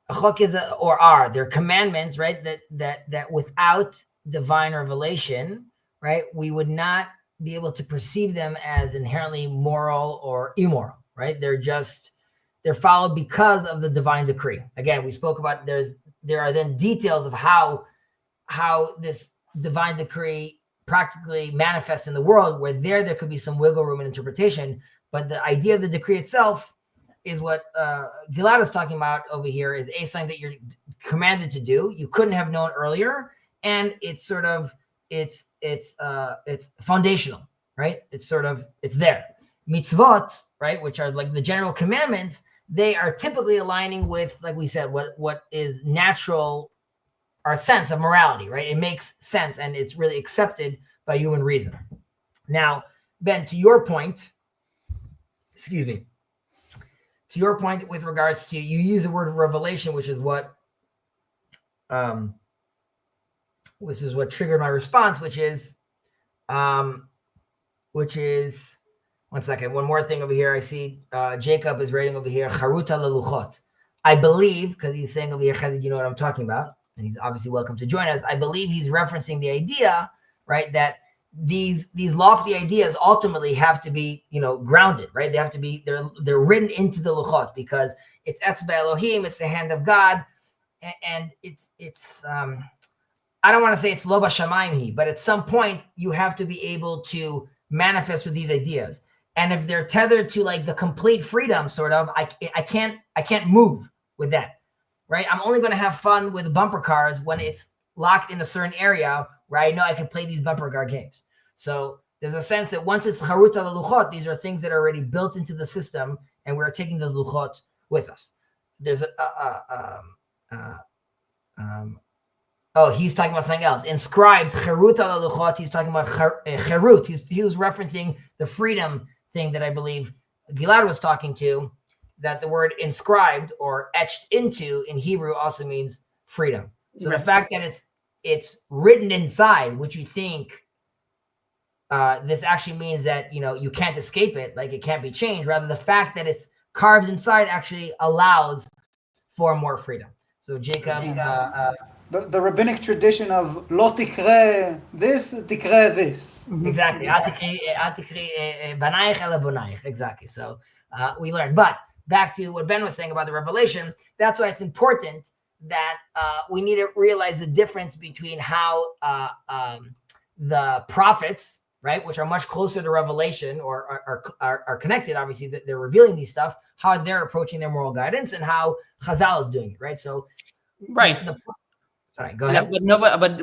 they're commandments, right? That without divine revelation, right, we would not be able to perceive them as inherently moral or immoral, right? They're followed because of the divine decree. Again, we spoke about there are then details of how this divine decree practically manifests in the world, where there could be some wiggle room in interpretation, but the idea of the decree itself is what Gilad is talking about over here, is a sign that you're commanded to do. You couldn't have known earlier, and it's sort of it's foundational, right? It's there. Mitzvot, right, which are like the general commandments, they are typically aligning with, like we said, what is natural, our sense of morality, right? It makes sense, and it's really accepted by human reason. Now, Ben, to your point with regards to, you use the word revelation, which is what triggered my response, which is one second, one more thing over here. I see Jacob is writing over here, Charuta leluchot. I believe, because he's saying over here, Chezi, you know what I'm talking about, and he's obviously welcome to join us. I believe he's referencing the idea, right, that these lofty ideas ultimately have to be, grounded, right? They have to be, they're written into the luchot, because it's etzba Elohim, it's the hand of God, and it's I don't want to say it's lo b'shamayim, but at some point you have to be able to manifest with these ideas. And if they're tethered to like the complete freedom, sort of, I can't move with that, right? I'm only going to have fun with bumper cars when it's locked in a certain area where I know I can play these bumper car games. So there's a sense that once it's charut al luchot, these are things that are already built into the system, and we're taking those luchot with us. There's he's talking about something else. Inscribed charut al luchot. He's talking about charut. He was referencing the freedom thing that I believe Gilad was talking to, that the word inscribed or etched into in Hebrew also means freedom. So the fact that it's written inside, which you think this actually means that, you can't escape it, like it can't be changed. Rather, the fact that it's carved inside actually allows for more freedom. So Jacob, the rabbinic tradition of lo tikre this, tikre this. Exactly. Exactly. So we learned. But back to what Ben was saying about the revelation, that's why it's important that we need to realize the difference between how the prophets, right, which are much closer to revelation or are connected, obviously, that they're revealing these stuff, how they're approaching their moral guidance, and how Chazal is doing it, right? So, right. Sorry, go ahead.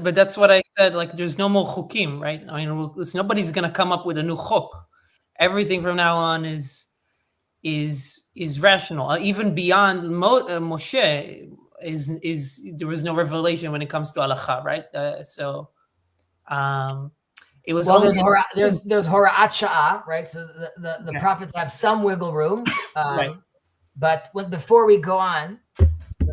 But that's what I said. Like, there's no more chukim, right? I mean, nobody's gonna come up with a new chuk. Everything from now on is rational. Even beyond Moshe, is there was no revelation when it comes to halacha, right? It was there's hora'at sha'ah, right? So the prophets have some wiggle room, right. But before we go on,